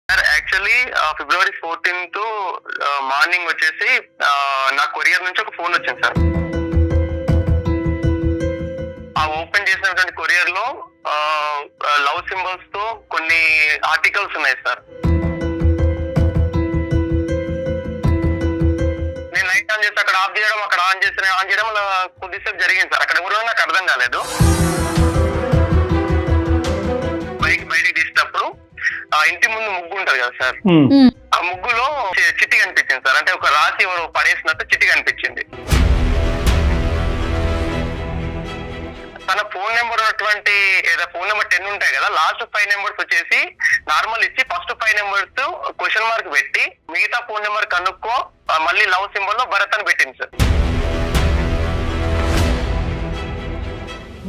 Sir actually ఫిబ్రవరి 14th morning వచ్చేసి నా courier నుంచి ఒక ఫోన్ వచ్చింది సార్. ఆ ఓపెన్ చేసినటువంటి కొరియర్ లో లవ్ సింబల్స్ తో కొన్ని ఆర్టికల్స్ ఉన్నాయి సార్. నేను లైట్ ఆన్ చేసి అక్కడ ఆఫ్ చేయడం, అక్కడ ఆన్ చేయడం కొద్దిసేపు జరిగింది సార్. అక్కడ కూడా నాకు అర్థం కాలేదు. బయటికి తీసినప్పుడు ఆ ఇంటి ముందు ముగ్గు ఉంటది కదా సార్, ఆ ముగ్గులో చిట్టి కనిపించింది సార్. అంటే ఒక రాతి ఎవరు పడేసినట్టు చిట్టి కనిపించింది. తన ఫోన్ నెంబర్ ఉన్నటువంటి ఫోన్ నెంబర్ 10 ఉంటాయి కదా, లాస్ట్ 5 నెంబర్స్ వచ్చేసి నార్మల్ ఇచ్చి ఫస్ట్ 5 నెంబర్స్ క్వశ్చన్ మార్క్ పెట్టి మిగతా ఫోన్ నెంబర్ కనుక్కో మళ్ళీ లవ్ సింబల్ లో భరత్ అని పెట్టింది సార్.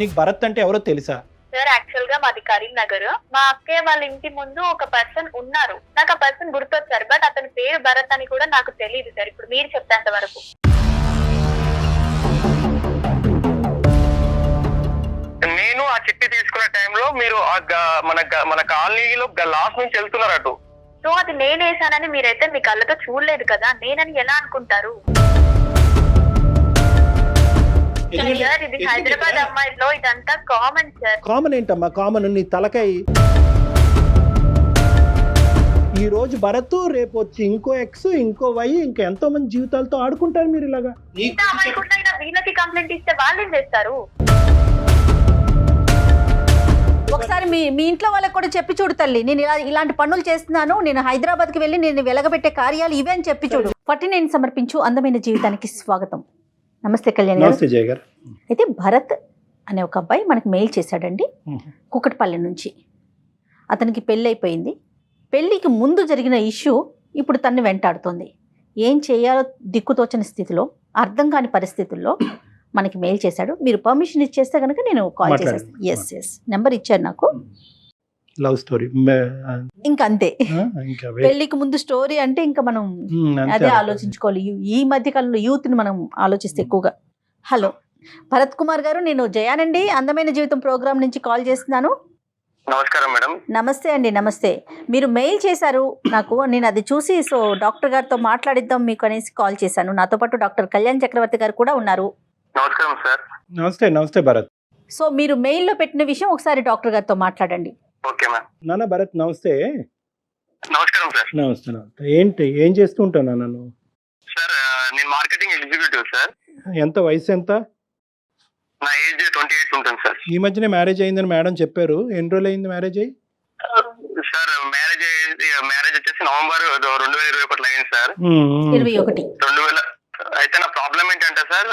నీకు భరత్ అంటే ఎవరో తెలుసా? సార్ యాక్చువల్ గా మాది కరీంనగర్. మా అక్కయ్య వాళ్ళ ఇంటి ముందు ఒక పర్సన్ ఉన్నారు. నాకు ఆ పర్సన్ గుర్తొచ్చారు, బట్ అతని పేరు భరత్ అని కూడా నాకు తెలియదు సార్. ఇప్పుడు మీరు చెప్తాంత వరకు నేను ఆ చిట్టి తీసుకునే టైంలో మీరు మన కాలనీలో లాస్ట్ నుంచి వెళ్తున్నారు అటు. సో అది నేను వేసానని మీరైతే మీ కళ్ళతో చూడలేదు కదా, నేనని ఎలా అనుకుంటారు సార్? ఇది హైదరాబాద్ అమ్మాయిలో ఇదంతా కామన్ సార్. కామన్ ఏంటమ్మా? కామన్ నీ తలకాయ. ఈ రోజు భరత్, రేపు వచ్చి ఇంకో ఎక్స్, ఇంకో వై, ఇంకా ఎంతో మంది జీవితాలతో ఆడుకుంటారు మీరు ఇలాగా. వీళ్ళకి కంప్లైంట్ ఇస్తే వాళ్ళు ఏం చేస్తారు? ఒకసారి మీ ఇంట్లో వాళ్ళకి కూడా చెప్పి చూడు తల్లి, నేను ఇలాంటి పనులు చేస్తున్నాను, నేను హైదరాబాద్ కి వెళ్ళి నేను వెలగబెట్టే కార్యాలు ఇవే అని చెప్పి చూడు. 49 సమర్పించు అందమైన జీవితానికి స్వాగతం. నమస్తే కళ్యాణ్ గారు. నమస్తే జయ గారు. అయితే భరత్ అనే ఒక అబ్బాయి మనకి మెయిల్ చేశాడండి, కుకట్పల్లి నుంచి. అతనికి పెళ్ళి అయిపోయింది. పెళ్ళికి ముందు జరిగిన ఇష్యూ ఇప్పుడు తన్ని వెంటాడుతుంది. ఏం చేయాలో దిక్కుతోచని స్థితిలో, అర్థం కాని పరిస్థితుల్లో మనకి మెయిల్ చేశాడు. మీరు పర్మిషన్ ఇచ్చేస్తే కనుక నేను కాల్ చేసేస్తాను. ఎస్ నెంబర్ ఇచ్చారు నాకు. లవ్ స్టోరీ ఇంకా అంతే. పెళ్లికి ముందు స్టోరీ అంటే ఇంకా మనం అదే ఆలోచించుకోవాలి. ఈ మధ్య కాలంలో యూత్ ని మనం ఆలోచిస్తే ఎక్కువగా. హలో భరత్ కుమార్ గారు, నేను జయానండి, అందమైన జీవితం ప్రోగ్రామ్ నుంచి కాల్ చేస్తున్నాను. నమస్కారం మేడం. నమస్తే అండి. నమస్తే. మీరు మెయిల్ చేశారు నాకు, నేను అది చూసి సో డాక్టర్ గారితో మాట్లాడిద్దాం మీకు అనేసి కాల్ చేశాను. నాతో పాటు డాక్టర్ కళ్యాణ్ చక్రవర్తి గారు కూడా ఉన్నారు. నమస్కారం సార్. నమస్తే భరత్. సో మీరు మెయిల్లో పెట్టిన విషయం ఒకసారి డాక్టర్ గారితో మాట్లాడండి. Okay ma'am. నాన్న భరత్ నమస్తే. నమస్కారం సార్. నమస్తే. ఏంటి, ఏం చేస్తూ ఉంటాను నన్ను? సార్ నేను మార్కెటింగ్ ఎగ్జిక్యూటివ్ సార్. ఎంత వయసు ఎంత? నా ఏజ్ 28 ఉంటుంది సార్. ఈ మధ్యనే మ్యారేజ్ అయిందని మేడం చెప్పారు. ఎన్ని రోజులు అయింది మ్యారేజ్ అయ్యి? సార్ మ్యారేజ్ వచ్చేసి నవంబర్ 2021 అయింది సార్. 21. 2000. అయితే నా ప్రాబ్లం ఏంటంటే సార్,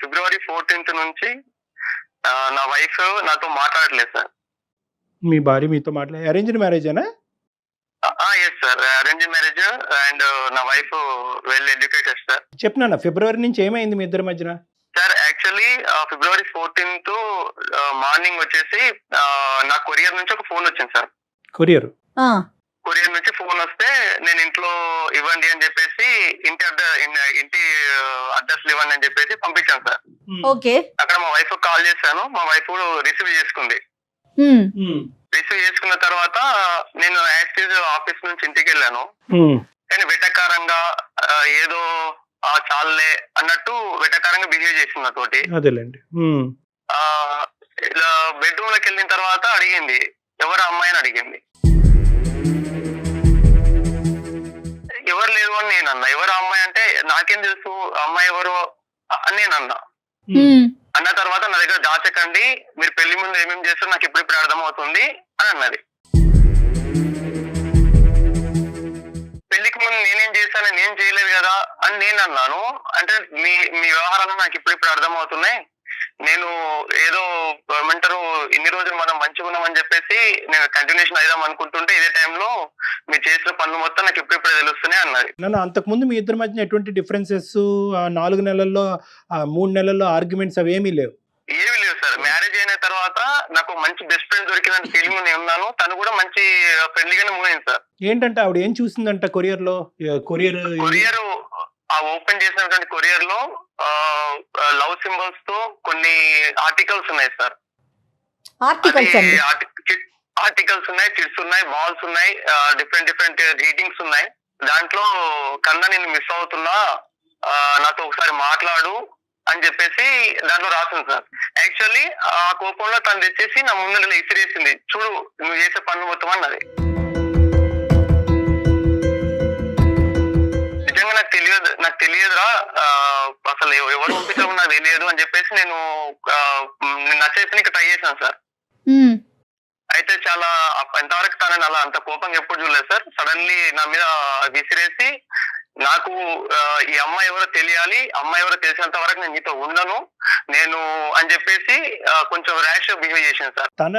ఫిబ్రవరి 14th నుంచి నా వైఫ్ నాతో మాట్లాడలేదు సార్. మీ భార్య మీతో మాట్లాడే అరేంజ్డ్ మ్యారేజేనా? Yes sir, arrange marriage. And నా వైఫ్ వెల్ ఎడ్యుకేటెడ్ సార్. చెప్పినా ఫిబ్రవరి నుంచి ఏమైంది మీ ఇద్దరి మధ్యన? సార్ యాక్చువల్లీ ఫిబ్రవరి 14th మార్నింగ్ వచ్చేసి నా కొరియర్ నుంచి ఒక ఫోన్ వచ్చింది సార్. కొరియర్ నుంచి ఫోన్ వస్తే నేను ఇంట్లో ఇవ్వండి అని చెప్పేసి ఇంటి అడ్రస్ ఇవ్వండి అని చెప్పేసి పంపించాను సార్. ఓకే. అక్కడ మా వైఫ్ కాల్ చేశాను. మా వైఫ్ రిసీవ్ చేసుకుంది. రిసీవ్ చేసుకున్న తర్వాత నేను యాక్చువల్ ఆఫీస్ నుంచి ఇంటికి వెళ్ళాను. కానీ వెటకారంగా ఏదో చాలే అన్నట్టు వెటకారంగా బిహేవ్ చేసింది నాతోటి. అదేలేండి. ఇలా బెడ్రూమ్ లోకి వెళ్ళిన తర్వాత అడిగింది ఎవరు అమ్మాయి అని అడిగింది. ఎవరు లేరు అని నేను అన్నా. ఎవరు అమ్మాయి అంటే నాకేం తెలుసు అమ్మాయి ఎవరు అని నేను అన్నా. అన్న తర్వాత నా దగ్గర దాచకండి, మీరు పెళ్లి ముందు ఏమేమి చేస్తారో నాకు ఇప్పుడు అర్థమవుతుంది అని అన్నది. పెళ్లికి ముందు నేనేం చేశాను, నేను చేయలేదు కదా అని నేను అన్నాను. అంటే మీ వ్యవహారాలు నాకు ఇప్పుడు అర్థమవుతున్నాయి. నేను ఏదో ఏమంటారు ఇన్ని రోజులు మనం మంచిగా ఉన్నామని చెప్పేసి నేను కంటిన్యూషన్ అయిదాం అనుకుంటుంటే ఇదే టైంలో మీరు చేసిన పనులు మొత్తం నాకు ఇప్పుడే తెలుస్తున్నాయి అన్నది. నన్ను అంతకుముందు మీ ఇద్దరి మధ్యన ఎటువంటి డిఫరెన్సెస్ 4 నెలల్లో 3 నెలల్లో ఆర్గ్యుమెంట్స్ అవేమీ లేవు? ఏమీ లేవు సార్. మ్యారేజ్ అయిన తర్వాత నాకు మంచి బెస్ట్ ఫ్రెండ్ దొరికిందని ఫీలింగ్ నేను ఉన్నాను. తను కూడా మంచి ఫ్రెండ్లీగానే మూవ్ అయింది సార్. ఏంటంటే ఆవిడ ఏం చూసిందంట కొరియర్ ఓపెన్ చేసినటువంటి కొరియర్ లో లవ్ సింబల్స్ తో కొన్ని ఆర్టికల్స్ ఉన్నాయి సార్. ఆర్టికల్స్ ఉన్నాయి, చిట్స్ ఉన్నాయి, బాల్స్ ఉన్నాయి, డిఫరెంట్ గ్రీటింగ్స్ ఉన్నాయి. దాంట్లో కన్నా నేను మిస్ అవుతున్నా, నాతో ఒకసారి మాట్లాడు అని చెప్పేసి దాంట్లో రాసింది సార్. యాక్చువల్లీ ఆ కోపంలో తను తెచ్చేసి నా ముందు ఇసిరేసింది, చూడు నువ్వు చేసే పనులు మొత్తం అన్నది. నిజంగా నాకు తెలియదురా, అసలు ఎవరు పంపించామో నాకు తెలియదు అని చెప్పేసి నేను నచ్చేసి ట్రై చేశాను సార్. అయితే చాలా ఎంతవరకు తనని అలా అంత కోపంగా ఎప్పుడు చూడలేదు సార్. సడన్లీ నా మీద విసిరేసి, నాకు ఈ అమ్మాయి ఎవరో తెలియాలి, అమ్మాయి ఎవరో తెలిసినంత వరకు నేను నీతో ఉండను నేను అని చెప్పేసి కొంచెం ర్యాష్ బిహేవ్ చేశాను సార్. తన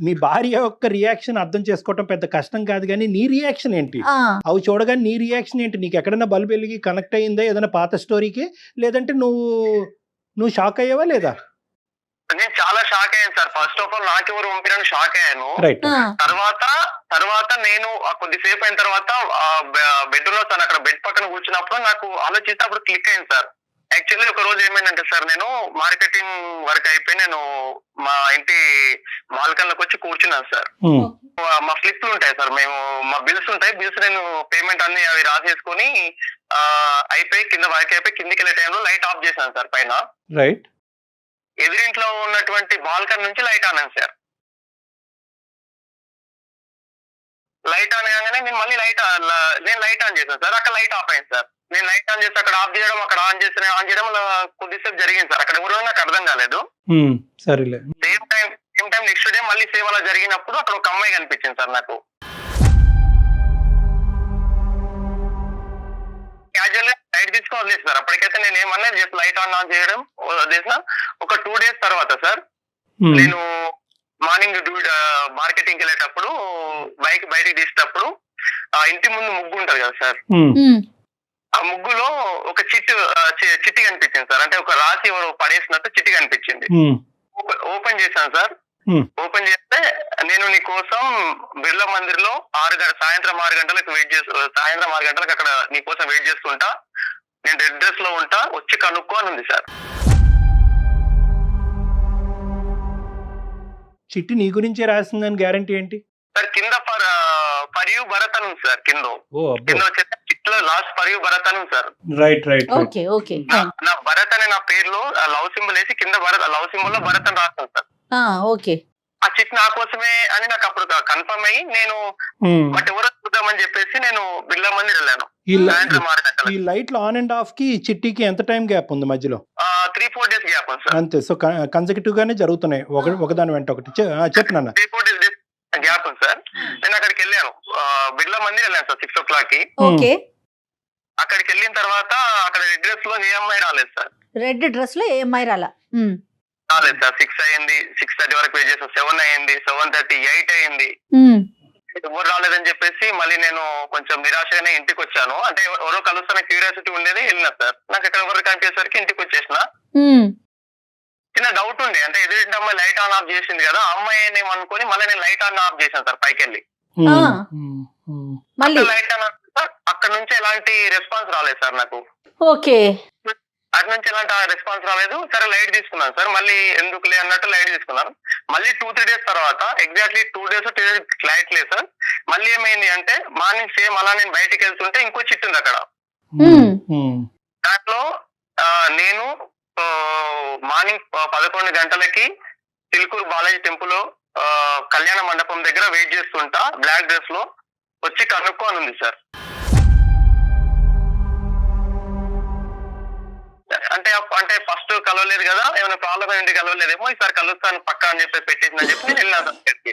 మీ భార్య యొక్క రియాక్షన్ అర్థం చేసుకోవటం పెద్ద కష్టం కాదు, కానీ నీ రియాక్షన్ ఏంటి? అవి చూడగానే నీ రియాక్షన్ ఏంటి? నీకు ఎక్కడైనా బల్బు వెలిగి కనెక్ట్ అయ్యిందా ఏదైనా పాత స్టోరీకి, లేదంటే నువ్వు షాక్ అయ్యావా లేదా? నేను చాలా షాక్ అయ్యాను సార్. ఫస్ట్ ఆఫ్ ఆల్ నాకెవరు పంపినని షాక్ అయ్యాను. తర్వాత నేను కొద్దిసేపు అయిన తర్వాత బెడ్ లో తను అక్కడ బెడ్ పక్కన కూర్చున్నప్పుడు నాకు ఆలోచిస్తే అప్పుడు క్లిక్ అయింది సార్. యాక్చువల్లీ ఒక రోజు ఏమైందంటే సార్, నేను మార్కెటింగ్ వర్క్ అయిపోయి నేను మా ఇంటి బాల్కన్లోకి వచ్చి కూర్చున్నాను సార్. మా స్లిప్లు ఉంటాయి సార్, మా బిల్స్ ఉంటాయి, బిల్స్ నేను పేమెంట్ అన్ని అవి రాసేసుకొని అయిపోయి కింద వర్క్ అయిపోయి కిందికి వెళ్ళే టైంలో లైట్ ఆఫ్ చేశాను సార్ పైన. రైట్. ఎదురింట్లో ఉన్నటువంటి బాల్కన్ నుంచి లైట్ ఆనాను సార్. లైట్ ఆన్ కాగానే నేను మళ్ళీ లైట్ ఆన్ చేశాను సార్. అక్కడ లైట్ ఆఫ్ అయింది సార్. నేను లైట్ ఆన్ చేసి అక్కడ ఆఫ్ చేయడం, అక్కడ ఆన్ చేయడం కొద్దిసేపు జరిగింది సార్. అక్కడ ఎవరో నాకు అర్థం కాలేదు. సరేలే. సేమ్ టైం నెక్స్ట్ డే మళ్ళీ సేమ్ అలా జరిగినప్పుడు అక్కడ ఒక అమ్మాయి కనిపించింది సార్ నాకు. క్యాజువల్ గా లైట్ తీసుకొని వదిలేదు సార్. అప్పటికైతే నేను ఏమన్నా జస్ట్ లైట్ ఆన్ చేయడం వదిలేసిన. ఒక 2 days తర్వాత సార్, నేను మార్నింగ్ మార్కెటింగ్ వెళ్ళేటప్పుడు బైక్ బయటికి తీసేటప్పుడు ఇంటి ముందు ముగ్గు ఉంటది కదా సార్, ఆ ముగ్గులో ఒక చిట్టి కనిపించింది సార్. అంటే ఒక రాసి ఎవరు పడేసినట్టు చిట్టి కనిపించింది. ఓపెన్ చేశాను సార్. ఓపెన్ చేస్తే, నేను నీ కోసం బిర్లా మందిర్ లో సాయంత్రం 6 గంటలకు అక్కడ నీ కోసం వెయిట్ చేస్తుంటా, నేను రెడ్ డ్రెస్ లో ఉంటా, వచ్చి కనుక్కో అని ఉంది సార్. చిట్టి నీ గురించే రాసిందని గ్యారంటీ ఏంటి సార్? కింద ఫర్ యూ భరత్ అని ఉంది సార్. కింద వచ్చేసి చిట్లో లాస్ట్ ఫర్ యూ భరత్ అని ఉంది సార్. రైట్. నా భరత్ అనే నా పేరులో లవ్ సింబల్ వేసి కింద లవ్ సింబల్ లో భరత్ అని రాస్తాను సార్. ఆ చిట్ నా కోసమే అని నాకు అప్పుడు కన్ఫర్మ్ అయ్యి నేను బట్ ఎవరో చూద్దామని చెప్పేసి నేను బిర్లా మందిర్ వెళ్ళాను. ఈ లైట్ లో ఆన్ అండ్ ఆఫ్ కి చిట్టికి ఎంత టైం గ్యాప్ ఉంది మధ్యలో? 3-4 days గ్యాప్ ఉంది సార్. అంతే. సో కన్సెక్యూటివ్ గానే జరుగుతున్నాయి, ఒకదాని వెంట ఒకటి. చెప్పు నాన్న. 3-4 days గ్యాప్ ఉంది సార్. నేను అక్కడికి వెళ్ళాను, బిర్లా మందిర్ వెళ్ళాను సార్ 6 o'clock కి. అక్కడికి వెళ్ళిన తర్వాత అక్కడ రెడ్ డ్రెస్ లో ఏ అమ్మాయి రాలేదు సార్. రెడ్ డ్రెస్ లో ఏ అమ్మాయి రాలేదు సార్. 6 అయింది, 6:30 వరకు వెయిట్ చేసాను. 7 అయింది, 7:30, 8 అయింది. ఎవరు రాలేదని చెప్పేసి మళ్ళీ నేను కొంచెం నిరాశగానే ఇంటికి వచ్చాను. అంటే ఎవరో కలుస్తున్న క్యూరియాసిటీ ఉండేది, వెళ్ళిన సార్. నాకు ఇక్కడ ఎవరు కనిపించేసరికి ఇంటికి వచ్చేసిన. చిన్న డౌట్ ఉండే, అంటే ఎదుటి అమ్మాయి లైట్ ఆన్ ఆఫ్ చేసింది కదా, అమ్మాయి ఏమనుకొని మళ్ళీ నేను లైట్ ఆన్ ఆఫ్ చేశాను సార్ పైకి వెళ్ళి. లైట్ ఆన్ అక్కడ నుంచి ఎలాంటి రెస్పాన్స్ రాలేదు సార్ నాకు. అటు నుంచి ఎలాంటి రెస్పాన్స్ రాలేదు. సరే లైట్ తీసుకున్నాను సార్. మళ్ళీ ఎందుకులే అన్నట్టు లైట్ తీసుకున్నాను. మళ్ళీ 2-3 days తర్వాత, ఎగ్జాక్ట్లీ 2 days లైట్ లేదు సార్. మళ్ళీ ఏమైంది అంటే, మార్నింగ్ సేమ్ అలా నేను బయటికి వెళ్తుంటే ఇంకో చిట్టు ఉంది అక్కడ. దాంట్లో నేను మార్నింగ్ 11 గంటలకి చిలుకూరు బాలాజీ టెంపుల్ కళ్యాణ మండపం దగ్గర వెయిట్ చేస్తుంటా, బ్లాక్ డ్రెస్ లో, వచ్చి కనుక్కో అని ఉంది సార్. అంటే ఫస్ట్ కలవలేదు కదా, ఏమైనా ప్రాబ్లం ఏంటి కలవలేదేమో, ఈసారి కలుస్తాను పక్కా అని చెప్పి పెట్టేసిందని చెప్పి నేను వెళ్ళాను అక్కడికి.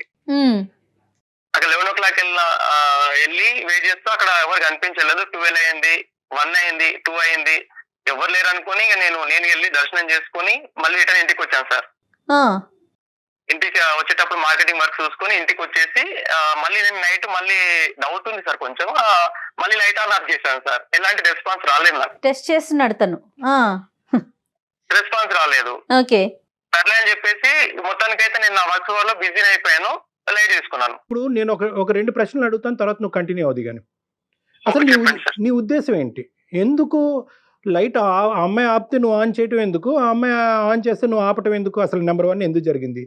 అక్కడ 11 o'clock వెళ్ళి వెయిట్ చేస్తూ అక్కడ ఎవరు కనిపించలేదు. 12 అయింది, 1 అయింది, 2 అయింది, ఎవరు లేరు అనుకుని నేను వెళ్ళి దర్శనం చేసుకుని మళ్ళీ రిటర్న్ ఇంటికి వచ్చాను సార్. ఇంటికి వచ్చేటప్పుడు మార్కెటింగ్ వర్క్ చూసుకుని ఇంటికి వచ్చేసి మళ్ళీ నేను నైట్ మళ్ళీ డౌట్ ఉంది సార్ కొంచెం, మళ్ళీ లైట్ ఆన్ ఆఫ్ చేశాను సార్. ఎలాంటి రెస్పాన్స్ రాలేదు నాకు. టెస్ట్ చేస్తున్నాడు తను, రెస్పాన్స్ రాలేదు. సర్లే అని చెప్పేసి మొత్తానికైతే నేను నా వర్క్ వల్ల బిజీ అయిపోయాను, లైట్ తీసుకున్నాను. ఇప్పుడు నేను ఒక 2 ప్రశ్నలు అడుగుతాను, తర్వాత నువ్వు కంటిన్యూ అవుది. కానీ అసలు నీ ఉద్దేశం ఏంటి? ఎందుకు లైట్ ఆ అమ్మాయి ఆపితే నువ్వు ఆన్ చేయటం ఎందుకు, ఆ అమ్మాయి ఆన్ చేస్తే నువ్వు ఆపటం ఎందుకు? అసలు నెంబర్ 1 ఎందుకు జరిగింది?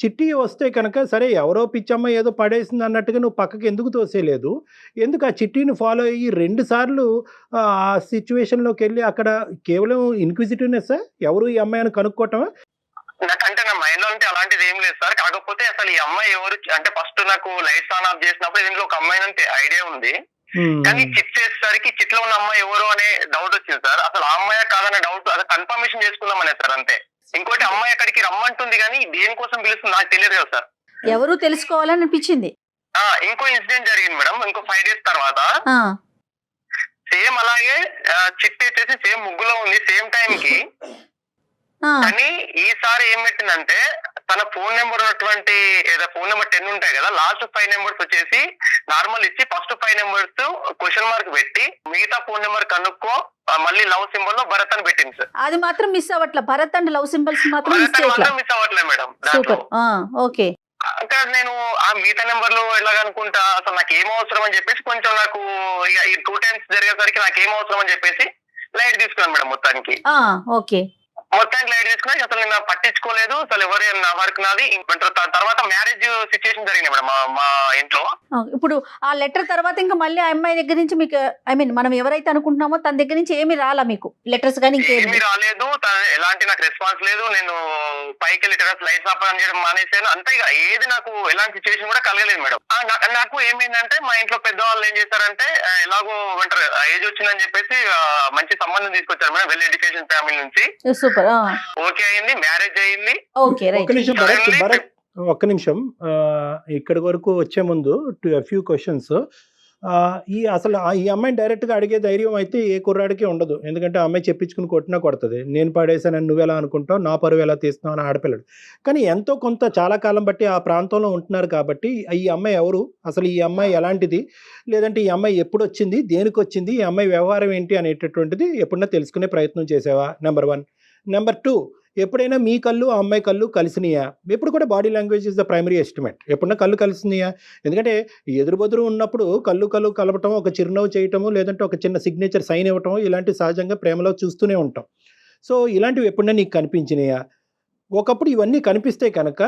చిట్టి వస్తే కనుక సరే ఎవరో పిచ్చమ్మ ఏదో పడేసింది అన్నట్టుగా నువ్వు పక్కకి ఎందుకు తోసేయలేదు? ఎందుకు ఆ చిట్టిని ఫాలో అయ్యి 2 సార్లు ఆ సిచ్యువేషన్‌లోకి వెళ్ళి అక్కడ కేవలం ఇన్‌క్విజిటివ్‌నెస్సా? ఎవరు ఈ అమ్మాయి అని కనుక్కోవటమా? నాకంటే నా మైండ్ లో అంటే అలాంటిది ఏం లేదు సార్. కాకపోతే అసలు ఈ అమ్మాయి ఎవరు అంటే ఫస్ట్ నాకు లైట్స్ ఆన్ ఆఫ్ చేసినప్పుడు దీంట్లో ఒక అమ్మాయి అంటే ఐడియా ఉంది. కానీ చిట్ చేసేసరికి చిట్ లో ఉన్న అమ్మాయి ఎవరు అనే డౌట్ వచ్చింది సార్. అసలు ఆ అమ్మాయి కాదనే డౌట్ అది కన్ఫర్మేషన్ చేసుకుందాం అనేది సార్ అంతే. ఇంకోటి అమ్మాయి అక్కడికి రమ్మంటుంది కానీ దేనికోసం పిలుస్తుంది నాకు తెలియదు కదా సార్. ఎవరు తెలుసుకోవాలని అనిపించింది. ఇంకో ఇన్సిడెంట్ జరిగింది మేడం. ఇంకో 5 days తర్వాత సేమ్ అలాగే చిట్ వచ్చేసి సేమ్ ముగ్గులో ఉంది సేమ్ టైం కి. కానీ ఈసారి ఏం పెట్టిందంటే తన ఫోన్ నెంబర్ ఉన్నటువంటి ఏదో ఫోన్ నెంబర్ 10 ఉంటాయి కదా, లాస్ట్ 5 నెంబర్స్ వచ్చేసి నార్మల్ ఇచ్చి ఫస్ట్ 5 నెంబర్స్ క్వశ్చన్ మార్క్ పెట్టి మిగతా ఫోన్ నెంబర్ కనుక్కో మళ్ళీ లవ్ సింబల్ లో భరత్ అని పెట్టింది సార్. అది మాత్రం మిస్ అవ్వట్లే, భరత్ అండ్ లవ్ సింబల్స్ మాత్రం మిస్ అవ్వట్లేదు మేడం. సూపర్. ఓకే. అక్కడ నేను ఆ మిగతా నెంబర్లు ఎలాగనుకుంటా అసలు నాకు ఏం అవసరం అని చెప్పేసి కొంచెం నాకు ఇక ఈ 2 times జరిగేసరికి నాకు ఏం అవసరం అని చెప్పేసి లైట్ తీసుకున్నాను మేడం మొత్తానికి. ఓకే. మొత్తానికి లైట్ తీసుకున్నా అసలు నేను పట్టించుకోలేదు. అసలు ఎవరు నా వర్క్ నాది. తర్వాత మ్యారేజ్ సిచ్యుయేషన్ జరిగింది మేడం మా ఇంట్లో. ఇప్పుడు ఆ లెటర్ తర్వాత ఇంకా మళ్ళీ ఆ అమ్మాయి దగ్గర నుంచి మీకు ఐ మీన్ మనం ఎవరైతే అనుకుంటున్నామో తన దగ్గర నుంచి ఏమి రాలా మీకు లెటర్స్ కానీ ఏమి రాలేదు. ఎలాంటి నాకు రెస్పాన్స్ లేదు. నేను పైకి వెళ్ళి లైట్స్ ఆఫ్ అని చేయడం మానేసాను అంతే. ఇక ఏది నాకు ఎలాంటి సిచ్యువేషన్ కూడా కలగలేదు మేడం. నాకు ఏమైందంటే మా ఇంట్లో పెద్దవాళ్ళు ఏం చేశారంటే ఎలాగో అంటారు ఏజ్ వచ్చిందని చెప్పేసి మంచి సంబంధం తీసుకొచ్చారు మేడం. వెల్ ఎడ్యుకేషన్ ఫ్యామిలీ నుంచి. ఓకే అయింది, మ్యారేజ్ అయింది. ఒక్క నిమిషం ఇక్కడి వరకు వచ్చే ముందు ఫ్యూ క్వశ్చన్స్. అసలు ఈ అమ్మాయిని డైరెక్ట్గా అడిగే ధైర్యం అయితే ఏ కుర్రాడికి ఉండదు. ఎందుకంటే ఆ అమ్మాయి చెప్పించుకుని కొట్టినా కొడుతుంది. నేను పడేసానని నువ్వెలా అనుకుంటావు, నా పరువు ఎలా తీస్తున్నావు అని ఆడపిల్లడు. కానీ ఎంతో కొంత చాలా కాలం బట్టి ఆ ప్రాంతంలో ఉంటున్నారు కాబట్టి ఈ అమ్మాయి ఎవరు, అసలు ఈ అమ్మాయి ఎలాంటిది, లేదంటే ఈ అమ్మాయి ఎప్పుడు వచ్చింది, దేనికి వచ్చింది, ఈ అమ్మాయి వ్యవహారం ఏంటి అనేటటువంటిది ఎప్పుడన్నా తెలుసుకునే ప్రయత్నం చేసావా? నెంబర్ 1. నెంబర్ 2, ఎప్పుడైనా మీ కళ్ళు ఆ అమ్మాయి కళ్ళు కలిసినాయా? ఎప్పుడు కూడా body language is the primary estimate. ఎప్పుడన్నా కళ్ళు కలిసినాయా? ఎందుకంటే ఎదురుబెదురు ఉన్నప్పుడు కళ్ళు కలపటం, ఒక చిరునవ్వు చేయటము, లేదంటే ఒక చిన్న సిగ్నేచర్ సైన్ ఇవ్వటం, ఇలాంటివి సహజంగా ప్రేమలో చూస్తూనే ఉంటాం. సో ఇలాంటివి ఎప్పుడన్నా నీకు కనిపించినాయా? ఒకప్పుడు ఇవన్నీ కనిపిస్తే కనుక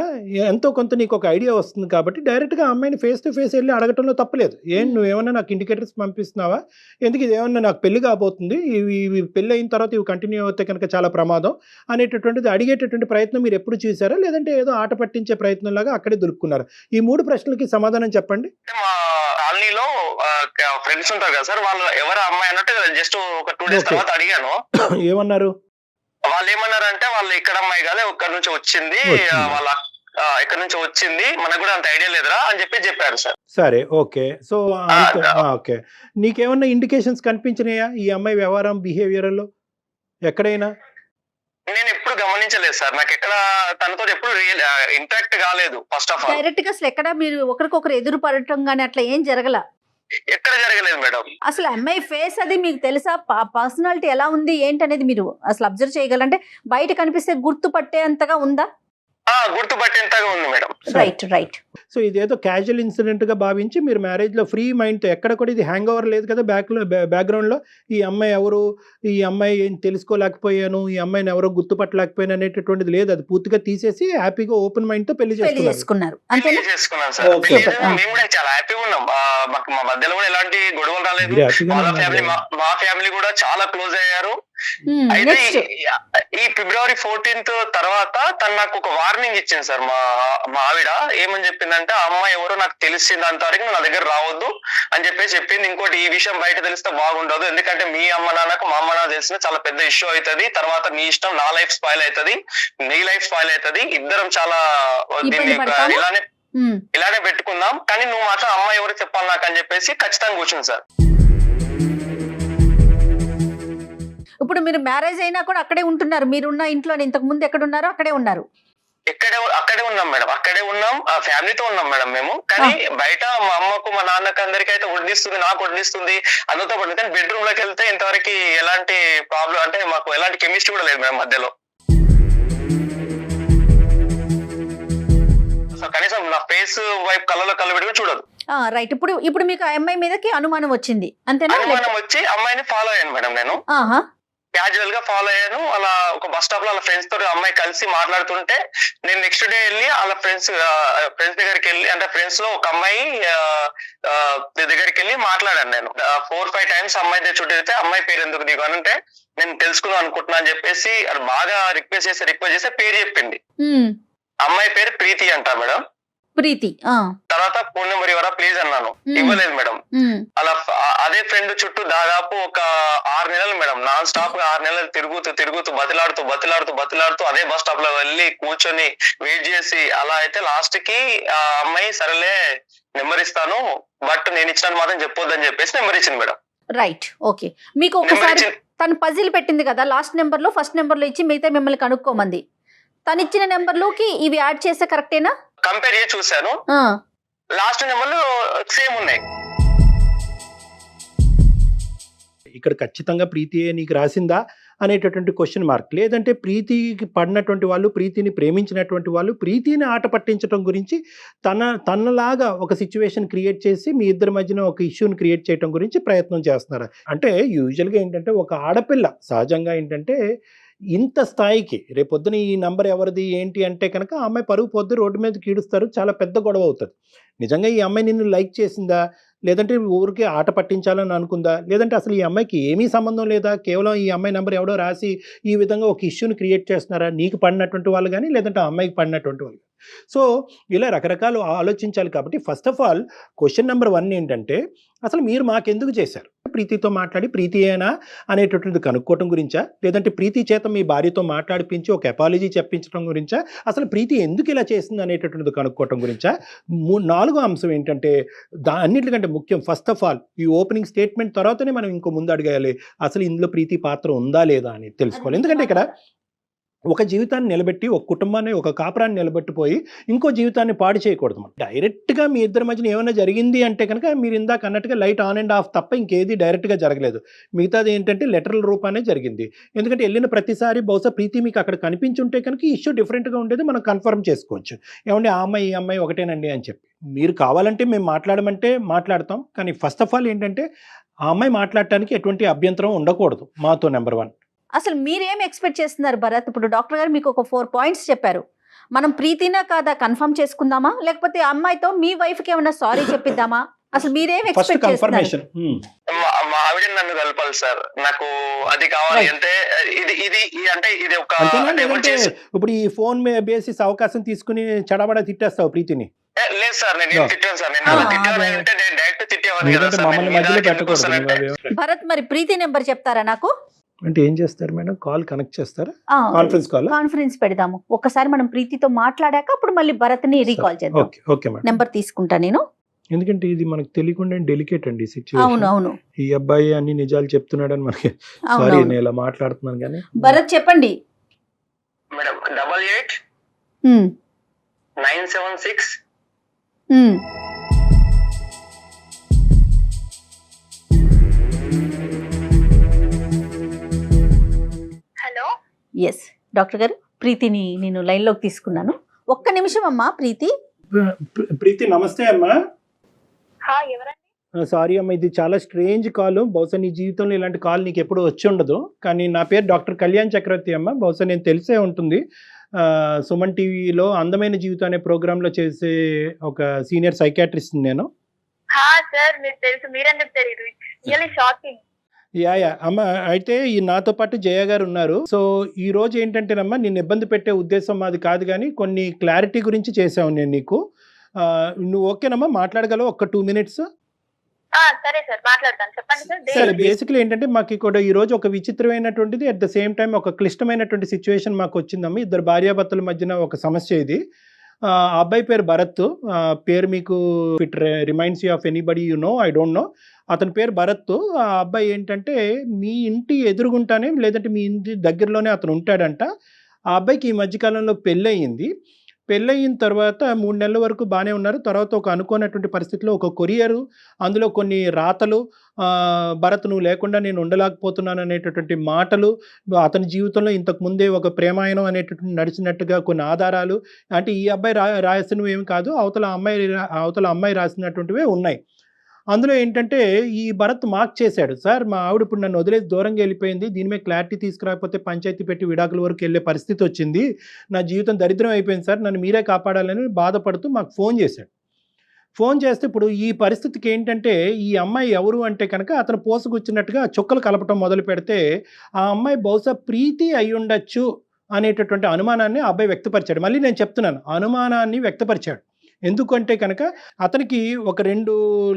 ఎంతో కొంత నీకు ఒక ఐడియా వస్తుంది కాబట్టి డైరెక్ట్గా అమ్మాయిని ఫేస్ టు ఫేస్ వెళ్ళి అడగటంలో తప్పలేదు. నువ్వేమన్నా నాకు ఇండికేటర్స్ పంపిస్తున్నావా, ఎందుకు ఇదేమన్నా నాకు పెళ్లి కాబోతుంది, ఇవి పెళ్ళి అయిన తర్వాత ఇవి కంటిన్యూ అవుతే కనుక చాలా ప్రమాదం అనేటటువంటిది అడిగేటటువంటి ప్రయత్నం మీరు ఎప్పుడు చూసారా, లేదంటే ఏదో ఆట పట్టించే ప్రయత్నంలాగా అక్కడే దొరుకుతున్నారు? ఈ 3 ప్రశ్నలకి సమాధానం చెప్పండి. మా కాలనీలో ఫ్రెండ్స్ ఉంటారు కదా సార్, వాళ్ళు ఎవరు అమ్మాయి అన్నట్టు జస్ట్ ఒక 2 days తర్వాత అడిగాను. ఏమన్నారు? వాళ్ళు ఏమన్నారంటే వాళ్ళు ఇక్కడ అమ్మాయి కాదు, ఇక్కడ నుంచి వచ్చింది, వాళ్ళ ఇక్కడ నుంచి వచ్చింది, మనకు కూడా అంత ఐడియా లేదురా అని చెప్పారు సార్. సరే, ఓకే. సో ఓకే, నీకేమన్నా ఇండికేషన్స్ కనిపించినాయా ఈ అమ్మాయి వ్యవహారం బిహేవియర్ లో ఎక్కడైనా? నేను ఎప్పుడు గమనించలేదు సార్. నాకు ఎక్కడ తనతో ఎప్పుడు ఇంటరాక్ట్ కాలేదు. ఫస్ట్ ఆఫ్ ఆల్ డైరెక్ట్ గా అసలు ఎక్కడ మీరు ఒకరికొకరు ఎదురు పడటం గానీ అట్లా ఏం జరగల? ఎక్కడ జరగలేదు మేడం. అసలు అమ్మాయి ఫేస్ అది మీకు తెలుసా? పర్సనాలిటీ ఎలా ఉంది ఏంటి అనేది మీరు అసలు అబ్జర్వ్ చేయగలంటే బయట కనిపిస్తే గుర్తుపట్టే అంతగా ఉందా? గుర్తుపట్టేంతగా ఉంది మేడం. రైట్. సో ఇదేదో క్యాజువల్ ఇన్సిడెంట్ గా భావించి మీరు మ్యారేజ్ లో ఫ్రీ మైండ్ తో, ఎక్కడ కూడా ఇది హ్యాంగ్ ఓవర్ లేదు కదా బ్యాక్గ్రౌండ్ లో, ఈ అమ్మాయి ఎవరు, ఈ అమ్మాయి ఏం తెలుసుకోలేకపోయాను, ఈ అమ్మాయిని ఎవరో గుర్తుపట్టలేకపోయాను అనేటటువంటిది లేదు. అది పూర్తిగా తీసేసి హ్యాపీగా ఓపెన్ మైండ్ తో పెళ్లి చేసుకున్నారు. చేసుకున్నాం సార్. మేము కూడా చాలా హ్యాపీగా ఉన్నాం. మా మధ్యలో కూడా ఎలాంటి గొడవలు రాలేదు. మా ఫ్యామిలీ కూడా చాలా క్లోజ్ అయ్యారు. అయితే ఈ February 14th తర్వాత తను నాకు ఒక వార్నింగ్ ఇచ్చింది సార్. మా ఆవిడ ఏమని చెప్పిందంటే, ఆ అమ్మాయి ఎవరో నాకు తెలిసింది అంతవరకు నా దగ్గర రావద్దు అని చెప్పింది. ఇంకోటి, ఈ విషయం బయట తెలిస్తే బాగుండదు, ఎందుకంటే మీ అమ్మ నాన్నకు మా అమ్మ నాన్న తెలిసిన చాలా పెద్ద ఇష్యూ అవుతుంది, తర్వాత నీ ఇష్టం, నా లైఫ్ స్పాయిల్ అవుతుంది, నీ లైఫ్ స్పాయిల్ అవుతుంది, ఇద్దరం చాలా ఇలానే పెట్టుకుందాం, కానీ నువ్వు మాత్రం అమ్మాయి ఎవరు చెప్పాలి నాకు అని చెప్పేసి ఖచ్చితంగా కూర్చుంది సార్. ఇప్పుడు మీరు మ్యారేజ్ అయినా కూడా అక్కడే ఉంటున్నారు? మీరున్న ఇంట్లో ఇంతకు ముందు ఎక్కడ ఉన్నారో అక్కడే ఉన్నారు? అక్కడే ఉన్నాం మేడం. అక్కడే ఉన్నాం, ఫ్యామిలీతో ఉన్నాం మేడం మేము. కానీ బయట మా అమ్మకు మా నాన్నకు అందరికీ అయితే వడ్డిస్తుంది, నాకు వడ్డిస్తుంది, అందరితో పడుతుంది. కానీ బెడ్రూమ్ లోకి వెళ్తే ఇంతవరకు ఎలాంటి ప్రాబ్లం అంటే మాకు ఎలాంటి కెమిస్ట్రీ కూడా లేదు మేడం మధ్యలో. కనీసం నా ఫేస్ వైపు కళ్ళలో కళ్ళు పెట్టుకుని చూడదు. రైట్. ఇప్పుడు మీకు ఆ అమ్మాయి మీదకి అనుమానం వచ్చింది అంతేనా? అనుమానం వచ్చి అమ్మాయిని ఫాలో అయ్యాను మేడం నేను. క్యాజువల్ గా ఫాలో అయ్యాను. అలా ఒక బస్ స్టాప్ లో వాళ్ళ ఫ్రెండ్స్ తోటి అమ్మాయి కలిసి మాట్లాడుతుంటే నేను నెక్స్ట్ డే వెళ్ళి వాళ్ళ ఫ్రెండ్స్ దగ్గరికి వెళ్ళి, అంటే ఫ్రెండ్స్ లో ఒక అమ్మాయి దగ్గరికి వెళ్ళి మాట్లాడాను. నేను 4-5 టైమ్స్ అమ్మాయి చుట్టూ వెళ్తే అమ్మాయి పేరు ఎందుకు దిగు అని అంటే నేను తెలుసుకుందాం అనుకుంటున్నా అని చెప్పేసి అది బాగా రిక్వెస్ట్ చేస్తే పేరు చెప్పింది. అమ్మాయి పేరు ప్రీతి అంట మేడం. ప్రీతి. తర్వాత ఫోన్ నెంబర్ ఇవ్వరా ప్లీజ్ అన్నాను, ఇవ్వలేదు మేడం. అలా అదే ఫ్రెండ్ చుట్టూ దాదాపు ఒక 6 నెలలు మేడం, నాన్ స్టాప్ గా 6 నెలలు తిరుగుతూ బతిలాడుతూ అదే బస్ స్టాప్ లో వెళ్ళి కూర్చొని వెయిట్ చేసి అలా అయితే లాస్ట్ కి ఆ అమ్మాయి సరేలే నెంబర్ ఇస్తాను బట్ నేను ఇచ్చినట్టు మాత్రం చెప్పొద్దని చెప్పేసి నెంబర్ ఇచ్చింది మేడం. Right, okay. మీకు ఒకసారి తను పజిల్ పెట్టింది కదా, లాస్ట్ నెంబర్ లో ఫస్ట్ నెంబర్ లో ఇచ్చి మిగతా మిమ్మల్ని కనుక్కోమంది. తను ఇచ్చిన నెంబర్లోకి ఇవి యాడ్ చేస్తే కరెక్టేనా? కంపేర్ చేసి చూశాను, లాస్ట్ నెంబర్లు సేమ్ ఉన్నాయి. ఇక్కడ ఖచ్చితంగా ప్రీతి నీకు రాసిందా అనేటటువంటి క్వశ్చన్ మార్క్. లేదంటే ప్రీతికి పడినటువంటి వాళ్ళు, ప్రీతిని ప్రేమించినటువంటి వాళ్ళు ప్రీతిని ఆట పట్టించడం గురించి తనలాగా ఒక సిచ్యువేషన్ క్రియేట్ చేసి మీ ఇద్దరి మధ్యన ఒక ఇష్యూని క్రియేట్ చేయడం గురించి ప్రయత్నం చేస్తున్నారు. అంటే యూజువల్గా ఏంటంటే ఒక ఆడపిల్ల సహజంగా ఏంటంటే ఇంత స్థాయికి రేపొద్దున ఈ నంబర్ ఎవరిది ఏంటి అంటే కనుక ఆ అమ్మాయి పరుగు పొద్దు రోడ్డు మీద కీడుస్తారు, చాలా పెద్ద గొడవ అవుతుంది. నిజంగా ఈ అమ్మాయి నిన్ను లైక్ చేసిందా, లేదంటే ఊరికే ఆట పట్టించాలని అనుకుందా, లేదంటే అసలు ఈ అమ్మాయికి ఏమీ సంబంధం లేదా, కేవలం ఈ అమ్మాయి నెంబర్ ఎవడో రాసి ఈ విధంగా ఒక ఇష్యూని క్రియేట్ చేస్తున్నారా, నీకు పడినటువంటి వాళ్ళు కానీ లేదంటే ఆ అమ్మాయికి పడినటువంటి వాళ్ళు. సో ఇలా రకరకాలు ఆలోచించాలి. కాబట్టి first of all question number 1 ఏంటంటే అసలు మీరు మాకెందుకు చేశారు? ప్రీతితో మాట్లాడి ప్రీతి ఏనా అనేటటువంటిది కనుక్కోవటం గురించా, లేదంటే ప్రీతి చేత మీ భార్యతో మాట్లాడిపించి ఒక అపాలజీ చెప్పించడం గురించా, అసలు ప్రీతి ఎందుకు ఇలా చేసింది అనేటటువంటిది కనుక్కోవటం గురించా? 4వ అంశం ఏంటంటే అన్నిటికంటే ముఖ్యం, ఫస్ట్ ఆఫ్ ఆల్ ఈ ఓపెనింగ్ స్టేట్మెంట్ తర్వాతనే మనం ఇంకో ముందు అడగాలి అసలు ఇందులో ప్రీతి పాత్ర ఉందా లేదా అని తెలుసుకోవాలి. ఎందుకంటే ఇక్కడ ఒక జీవితాన్ని నిలబెట్టి ఒక కుటుంబాన్ని ఒక కాపురాన్ని నిలబెట్టిపోయి ఇంకో జీవితాన్ని పాడు చేయకూడదు. డైరెక్ట్గా మీ ఇద్దరి మధ్యన ఏమైనా జరిగింది అంటే కనుక మీరు ఇందాక అన్నట్టుగా లైట్ ఆన్ అండ్ ఆఫ్ తప్ప ఇంకేది డైరెక్ట్గా జరగలేదు. మిగతాది ఏంటంటే లెటరల్ రూపానే జరిగింది. ఎందుకంటే వెళ్ళిన ప్రతిసారి బహుశా ప్రీతి మీకు అక్కడ కనిపించుంటే కనుక ఇష్యూ డిఫరెంట్గా ఉండేది, మనం కన్ఫర్మ్ చేసుకోవచ్చు. ఏమంటే ఆ అమ్మాయి ఈ అమ్మాయి ఒకటేనండి అని చెప్పి మీరు కావాలంటే మేము మాట్లాడమంటే మాట్లాడతాం. కానీ ఫస్ట్ ఆఫ్ ఆల్ ఏంటంటే ఆ అమ్మాయి మాట్లాడటానికి ఎటువంటి అభ్యంతరం ఉండకూడదు మాతో. నెంబర్ 1 అసలు మీరేం ఎక్స్పెక్ట్ చేస్తున్నారు భరత్? ఇప్పుడు డాక్టర్ గారు మీకు ఒక 4 పాయింట్స్ చెప్పారు. మనం ప్రీతినా కాదా కన్ఫర్మ్ చేసుకుందామా, లేకపోతే అమ్మాయితో మీ వైఫ్ కి ఏమైనా సారీ చెప్పిద్దామా? అసలు మీరేం ఎక్స్పెక్ట్ చేస్తున్నారు? మా ఆవిడ నన్ను కలపాలి సార్, నాకు అది కావాలి. అంటే ఇది అంటే ఇది ఒక ఇప్పుడు ఈ ఫోన్ బేసిస్ అవకాశం తీసుకుని చెడబడ తిట్టేస్తావు ప్రీతిని? లేదు సార్, నేను తిట్టాను సార్. నేను డైరెక్ట్ తిట్టేవాడిని కదా. భరత్ మరి ప్రీతి నెంబర్ చెప్తారా నాకు? అంటే ఏం చేస్తారు మేడం? కాల్ కనెక్ట్ చేస్తారా? కాన్ఫరెన్స్ పెడదాము. ఒకసారి మనం ప్రీతితో మాట్లాడాక అప్పుడు మళ్ళీ భరత్ ని రీకాల్ చేద్దాం. ఓకే మేడం, నెంబర్ తీసుకుంటా నేను. ఎందుకంటే ఇది మనకు తెలియకుండా డెలికేట్ అండి సిచ్యువేషన్. అవును, ఈ అబ్బాయి అన్ని నిజాలు చెప్తున్నాడని మనకి సారీ నేను ఇలా మాట్లాడుతున్నాను కానీ. భరత్ చెప్పండి మేడం. 88 976 ఎస్ డాక్టర్ గారు, ప్రీతిని నేను లైన్లోకి తీసుకున్నాను. ఒక్క నిమిషం అమ్మా. ప్రీతి నమస్తే అమ్మా. సారీ అమ్మా, ఇది చాలా స్ట్రేంజ్ కాల్. బహుశా నీ జీవితంలో ఇలాంటి కాల్ నీకు ఎప్పుడు వచ్చి ఉండదు. కానీ నా పేరు డాక్టర్ కళ్యాణ్ చక్రవర్తి అమ్మ. బహుశా నేను తెలిసే ఉంటుంది. సుమన్ టీవీలో అందమైన జీవితం అనే ప్రోగ్రాంలో చేసే ఒక సీనియర్ సైకాట్రిస్ట్ నేను. యా అమ్మ, అయితే ఈ నాతో పాటు జయ గారు ఉన్నారు. సో ఈ రోజు ఏంటంటేనమ్మా, నిన్ను ఇబ్బంది పెట్టే ఉద్దేశం మాది కాదు, కానీ కొన్ని క్లారిటీ గురించి చేసావు నేను నీకు. నువ్వు ఓకేనమ్మా, మాట్లాడగలవు ఒక 2 minutes? సరే, బేసిక్లీ ఏంటంటే మాకు ఇక్కడ ఈ రోజు ఒక విచిత్రమైనటువంటిది, అట్ ద సేమ్ టైం ఒక క్లిష్టమైనటువంటి సిచ్యువేషన్ మాకు వచ్చిందమ్మా. ఇద్దరు భార్యాభర్తల మధ్యన ఒక సమస్య ఇది. ఆ అబ్బాయి పేరు భరత్. పేరు మీకు it reminds you of anybody you know, I don't know. అతని పేరు భరత్. ఆ అబ్బాయి ఏంటంటే మీ ఇంటి ఎదురుగుంటానే లేదంటే మీ ఇంటి దగ్గరలోనే అతను ఉంటాడంట. ఆ అబ్బాయికి ఈ మధ్యకాలంలో పెళ్ళయింది. పెళ్ళయిన తర్వాత 3 నెలల వరకు బాగానే ఉన్నారు. తర్వాత ఒక అనుకోనటువంటి పరిస్థితిలో ఒక కొరియరు, అందులో కొన్ని రాతలు, భరత్ నువ్వు లేకుండా నేను ఉండలేకపోతున్నాను అనేటటువంటి మాటలు, అతని జీవితంలో ఇంతకు ముందే ఒక ప్రేమాయణం అనేటటువంటి నడిచినట్టుగా కొన్ని ఆధారాలు, అంటే ఈ అబ్బాయి రాసినవి ఏమి కాదు, అవతల అమ్మాయి రాసినటువంటివే ఉన్నాయి. అందులో ఏంటంటే ఈ భరత్ మార్క్ చేశాడు, సార్ మా ఆవిడ ఇప్పుడు నన్ను వదిలేసి దూరంగా వెళ్ళిపోయింది, దీని మీద క్లారిటీ తీసుకురాకపోతే పంచాయతీ పెట్టి విడాకుల వరకు వెళ్ళే పరిస్థితి వచ్చింది, నా జీవితం దరిద్రం అయిపోయింది సార్, నన్ను మీరే కాపాడాలని బాధపడుతూ మాకు ఫోన్ చేశాడు. ఫోన్ చేస్తే ఇప్పుడు ఈ పరిస్థితికి ఏంటంటే ఈ అమ్మాయి ఎవరు అంటే కనుక అతను పోసుకొచ్చినట్టుగా చుక్కలు కలపటం మొదలు పెడితే ఆ అమ్మాయి బహుశా ప్రీతి అయి ఉండొచ్చు అనేటటువంటి అనుమానాన్ని ఆ అబ్బాయి వ్యక్తపరిచాడు. మళ్ళీ నేను చెప్తున్నాను, అనుమానాన్ని వ్యక్తపరిచాడు. ఎందుకంటే కనుక అతనికి ఒక 2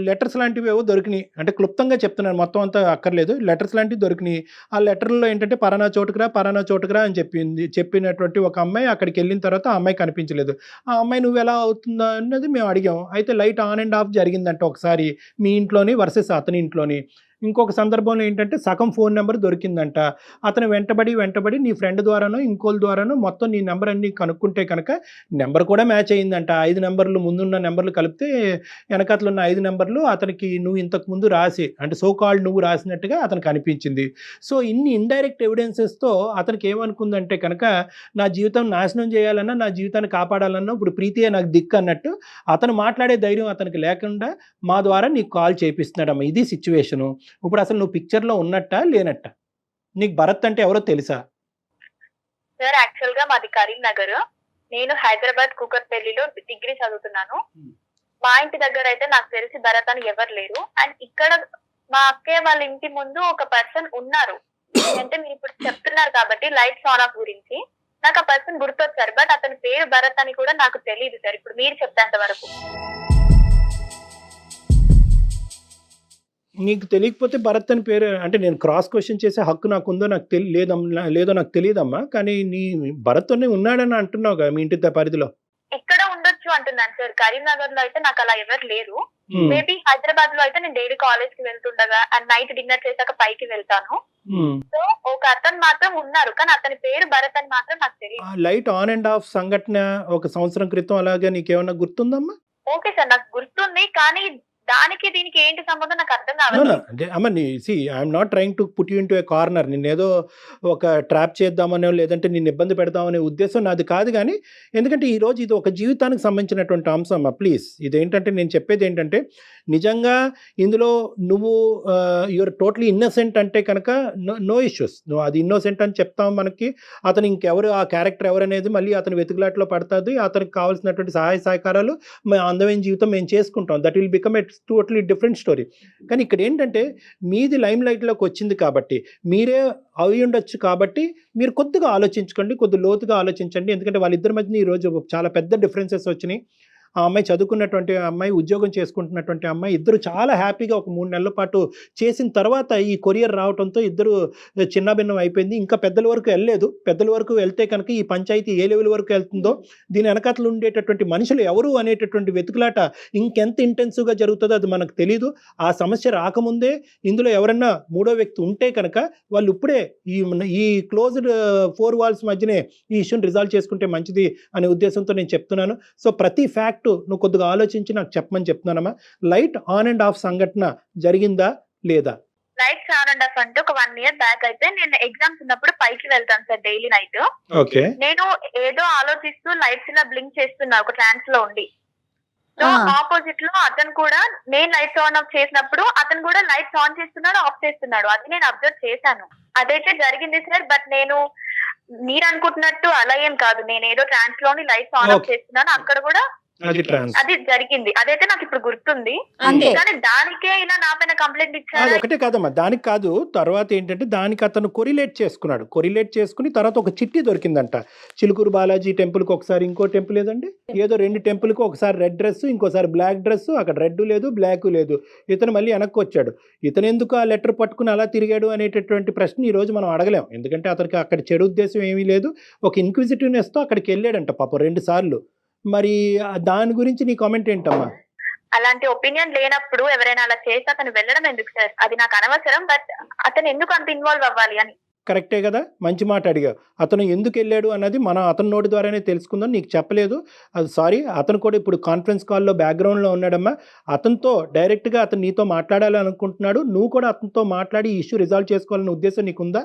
లెటర్స్ లాంటివి ఏవో దొరికినాయి, అంటే క్లుప్తంగా చెప్తున్నాను, మొత్తం అంతా అక్కర్లేదు, లెటర్స్ లాంటివి దొరికినాయి. ఆ లెటర్లో ఏంటంటే పలానా చోటుకురా అని చెప్పినటువంటి ఒక అమ్మాయి అక్కడికి వెళ్ళిన తర్వాత ఆ అమ్మాయి కనిపించలేదు. ఆ అమ్మాయి నువ్వు ఎలా అవుతుందా అన్నది మేము అడిగాం. అయితే లైట్ ఆన్ అండ్ ఆఫ్ జరిగిందంట, ఒకసారి మీ ఇంట్లోని వర్సెస్ అతని ఇంట్లోని. ఇంకొక సందర్భంలో ఏంటంటే సగం ఫోన్ నెంబర్ దొరికిందంట. అతను వెంటబడి నీ ఫ్రెండ్ ద్వారానో ఇంకోళ్ళ ద్వారానో మొత్తం నీ నెంబర్ అన్ని కనుక్కుంటే కనుక నెంబర్ కూడా మ్యాచ్ అయిందంట. 5 నెంబర్లు ముందున్న నెంబర్లు కలిపితే వెనకతలు ఉన్న 5 నెంబర్లు అతనికి నువ్వు ఇంతకు ముందు రాసి, అంటే సో కాల్డ్ నువ్వు రాసినట్టుగా అతనికి అనిపించింది. సో ఇన్ని ఇండైరెక్ట్ ఎవిడెన్సెస్తో అతనికి ఏమనుకుందంటే కనుక నా జీవితం నాశనం చేయాలన్నా, నా జీవితాన్ని కాపాడాలన్నా ఇప్పుడు ప్రీతియే నాకు దిక్కు అన్నట్టు అతను మాట్లాడే ధైర్యం అతనికి లేకుండా మా ద్వారా నీకు కాల్ చేపిస్తున్నాడమ్మా. ఇది సిచ్యువేషను. ఇప్పుడు అసలు నువ్వు పిక్చర్లో ఉన్నట్టా లేనట్టా? నీకు భరత్ అంటే ఎవరో తెలుసా? సార్ యాక్చువల్ గా మాది కరీంనగర్, నేను హైదరాబాద్ కూకట్పల్లిలో డిగ్రీ చదువుతున్నాను. మా ఇంటి దగ్గర అయితే నాకు తెలిసి భరత్ అని ఎవరు లేరు. అండ్ ఇక్కడ మా అక్కయ్య వాళ్ళ ఇంటి ముందు ఒక పర్సన్ ఉన్నారు. అంటే మీరు ఇప్పుడు చెప్తున్నారు కాబట్టి లైట్స్ ఆన్ ఆఫ్ గురించి నాకు ఆ పర్సన్ గుర్తొచ్చారు. బట్ అతని పేరు భరత్ అని కూడా నాకు తెలియదు సార్, ఇప్పుడు మీరు చెప్పేంత వరకు. నీకు తెలియకపోతే భరత్ అని పేరు, అంటే నేను క్రాస్ క్వశ్చన్ చేసే హక్కు నాకు ఉందో నాకు లేదో నాకు తెలియదమ్మా. కానీ నీ భరత్ ఉన్నాడని అంటున్నావు కదా మీ ఇంటి పరిధిలో. ఇక్కడ ఉండొచ్చు అంటున్నాను సార్. కరీంనగర్ లో అయితే నాకు అలా ఎవరు లేరు. మేబీ హైదరాబాద్ లో అయితే నేను డైలీ కాలేజ్ కి వెళ్తుండగా అండ్ నైట్ డిన్నర్ చేశాక పైకి వెళ్తాను. సో ఒక అతను మాత్రం ఉన్నారు, కానీ అతని పేరు భరత్ అని మాత్రం నాకు తెలియదు. లైట్ ఆన్ అండ్ ఆఫ్ సంఘటన 1 సంవత్సరం క్రితం అలాగే నీకేమన్నా గుర్తుందమ్మా? ఓకే సార్, నాకు గుర్తుంది, కానీ దానికి దీనికి ఏంటి సంబంధం నాకు అర్థం కావాలి. అంటే అమ్మ I'm not trying to put you into A corner. నిన్నేదో ఒక ట్రాప్ చేద్దామనో లేదంటే నిన్ను ఇబ్బంది పెడదామనే ఉద్దేశం నాది కాదు. కానీ ఎందుకంటే ఈరోజు ఇది ఒక జీవితానికి సంబంధించినటువంటి అంశం అమ్మా. ప్లీజ్ ఇదేంటంటే నేను చెప్పేది ఏంటంటే నిజంగా ఇందులో నువ్వు యువర్ టోటలీ ఇన్నోసెంట్ అంటే కనుక నో ఇష్యూస్. నువ్వు అది ఇన్నోసెంట్ అని చెప్తావు మనకి. అతను ఇంకెవరు ఆ క్యారెక్టర్ ఎవరనేది మళ్ళీ అతను వెతుకులాట్లో పడుతుంది. అతనికి కావాల్సినటువంటి సహాయ సహకారాలు అందమైన జీవితం మేము చేసుకుంటాం. That will become a totally different story. కానీ ఇక్కడ ఏంటంటే మీది లైమ్ లైట్లోకి వచ్చింది కాబట్టి, మీరే అవి ఉండొచ్చు కాబట్టి మీరు కొద్దిగా ఆలోచించుకోండి, కొద్దిగా లోతుగా ఆలోచించండి. ఎందుకంటే వాళ్ళిద్దరి మధ్యన ఈరోజు చాలా పెద్ద డిఫరెన్సెస్ వచ్చినాయి. ఆ అమ్మాయి చదువుకున్నటువంటి అమ్మాయి, ఉద్యోగం చేసుకుంటున్నటువంటి అమ్మాయి, ఇద్దరు చాలా హ్యాపీగా ఒక 3 నెలల పాటు చేసిన తర్వాత ఈ కొరియర్ రావడంతో ఇద్దరు చిన్నభిన్నం అయిపోయింది. ఇంకా పెద్దల వరకు వెళ్ళలేదు. పెద్దల వరకు వెళ్తే కనుక ఈ పంచాయతీ ఏ లెవెల్ వరకు వెళ్తుందో, దీని వెనకాతలు ఉండేటటువంటి మనుషులు ఎవరు అనేటటువంటి వెతుకులాట ఇంకెంత ఇంటెన్సివ్గా జరుగుతుందో అది మనకు తెలీదు. ఆ సమస్య రాకముందే ఇందులో ఎవరన్నా 3వ వ్యక్తి ఉంటే కనుక వాళ్ళు ఇప్పుడే ఈ క్లోజ్డ్ 4 వాల్స్ మధ్యనే ఈ ఇష్యూని రిజాల్వ్ చేసుకుంటే మంచిది అనే ఉద్దేశంతో నేను చెప్తున్నాను. సో ప్రతి ఫ్యాక్ట్ నువ్వు కొద్దిగా ఆలోచించి నాకు చెప్పమని చెప్తున్నానమ్మా. లైట్ ఆన్ అండ్ ఆఫ్ సంఘటన జరిగిందా లేదా? లైట్స్ ఆన్ అండ్ ఆఫ్ అంటే ఒక 1 year బ్యాక్ అయితే నేను ఎగ్జామ్స్ ఉన్నప్పుడు పైకి వెళ్తాను సార్ డైలీ నైట్. ఓకే. నేను ఏదో ఆలోచిస్తూ లైట్స్ ఇలా బ్లింక్ చేస్తున్నా ఒక ట్రాన్స్ లో ఉండి. సో ఆపోజిట్ లో అతను కూడా నేను లైట్స్ ఆన్ ఆఫ్ చేసినప్పుడు అతను కూడా లైట్స్ ఆన్ చేస్తున్నాడు, ఆఫ్ చేస్తున్నాడు. అది నేను అబ్జర్వ్ చేశాను. అదైతే జరిగింది సార్. బట్ నేను మీరు అనుకుంటున్నట్టు అలా ఏం కాదు. నేను ఏదో ట్రాన్స్ లోని లైట్స్ ఆన్ ఆఫ్ చేస్తున్నాను, అక్కడ కూడా అది జరిగింది. అదైతే నాకు ఇప్పుడు గుర్తుంది. కానీ దానికే ఇలా నా పైన కంప్లైంట్ ఇచ్చారు. ఒకటే కాదమ్మా, దానికి కాదు. తర్వాత ఏంటంటే దానికి అతను కొరిలేట్ చేసుకుని తర్వాత ఒక చిట్టి దొరికిందంట. చిలుకూరు బాలాజీ టెంపుల్కి ఒకసారి, ఇంకో టెంపుల్ ఏదండి, ఏదో 2 టెంపుల్కి ఒకసారి రెడ్ డ్రెస్, ఇంకోసారి బ్లాక్ డ్రెస్. అక్కడ రెడ్ లేదు, బ్లాక్ లేదు. ఇతను మళ్ళీ వెనక్కి వచ్చాడు. ఇతను ఎందుకు ఆ లెటర్ పట్టుకుని అలా తిరిగాడు అనేటటువంటి ప్రశ్న ఈ రోజు మనం అడగలేం. ఎందుకంటే అతనికి అక్కడ చెడు ఉద్దేశం ఏమీ లేదు. ఒక ఇన్క్విజిటివ్నెస్తో అక్కడికి వెళ్ళాడంట పాపం 2 సార్లు. మరి దాని గురించి నీ కామెంట్ ఏంటమ్మా? అలాంటి ఒపీనియన్ లేనప్పుడు ఎవరైనా అలా చేస్తే అతను వెళ్ళడం ఎందుకు సార్? అది నాకు అనవసరం. బట్ అతను ఎందుకు అంత ఇన్వాల్వ్ అవ్వాలి అని. కరెక్టే కదా, మంచి మాట అడిగావు. అతను ఎందుకు వెళ్ళాడు అన్నది మనం అతని నోటి ద్వారానే తెలుసుకుందాం. నీకు చెప్పలేదు అది సారీ. అతను కూడా ఇప్పుడు కాన్ఫరెన్స్ కాల్లో బ్యాక్గ్రౌండ్లో ఉన్నాడమ్మా. అతనితో డైరెక్ట్గా అతను నీతో మాట్లాడాలని అనుకుంటున్నాడు. నువ్వు కూడా అతనితో మాట్లాడి ఈ ఇష్యూ రిజాల్వ్ చేసుకోవాలనే ఉద్దేశం నీకుందా?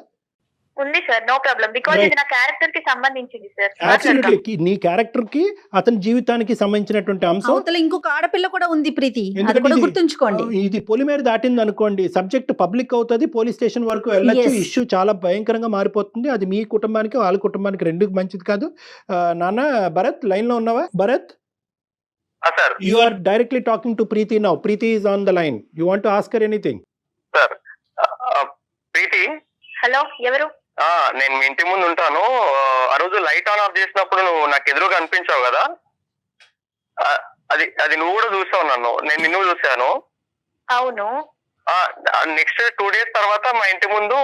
ఉంది sir, no problem, because Right. ఇది నా క్యారెక్టర్ కి సంబంధించింది సార్. అబ్సల్యూట్లీ నీ క్యారెక్టర్ కి అతని జీవితానికి సంబంధించినటువంటి అంశం. అవతల ఇంకొక ఆడపిల్ల కూడా ఉంది ప్రీతి, అది ఎందుకంటే కూడా ఇది- గుర్తుంచుకోండి. ఇది పొలిమేర దాటింది అనుకోండి, సబ్జెక్ట్ పబ్లిక్ అవుతుంది, పోలీస్ స్టేషన్ వరకు వెళ్ళొచ్చు, Yes. ఇష్యూ చాలా భయంకరంగా మారిపోతుంది. అది మీ కుటుంబానికి వాళ్ళ కుటుంబానికి రెండు మంచిది కాదు. నాన్న భరత్, లైన్ లో ఉన్నావా? Bharat, sir you are directly talking to Preeti now. Preeti is on the line. You want to ask her anything? Sir Preeti, hello, ఎవరు? నేను మీ ఇంటి ముందు ఉంటాను. ఆ రోజు లైట్ ఆన్ ఆఫ్ చేసినప్పుడు నువ్వు నాకు ఎదురుగా అనిపించావు కదా, అది నువ్వు కూడా చూసావు నన్ను, నేను నిన్ను చూశాను. అవును. నెక్స్ట్ 2 days తర్వాత మా ఇంటి ముందు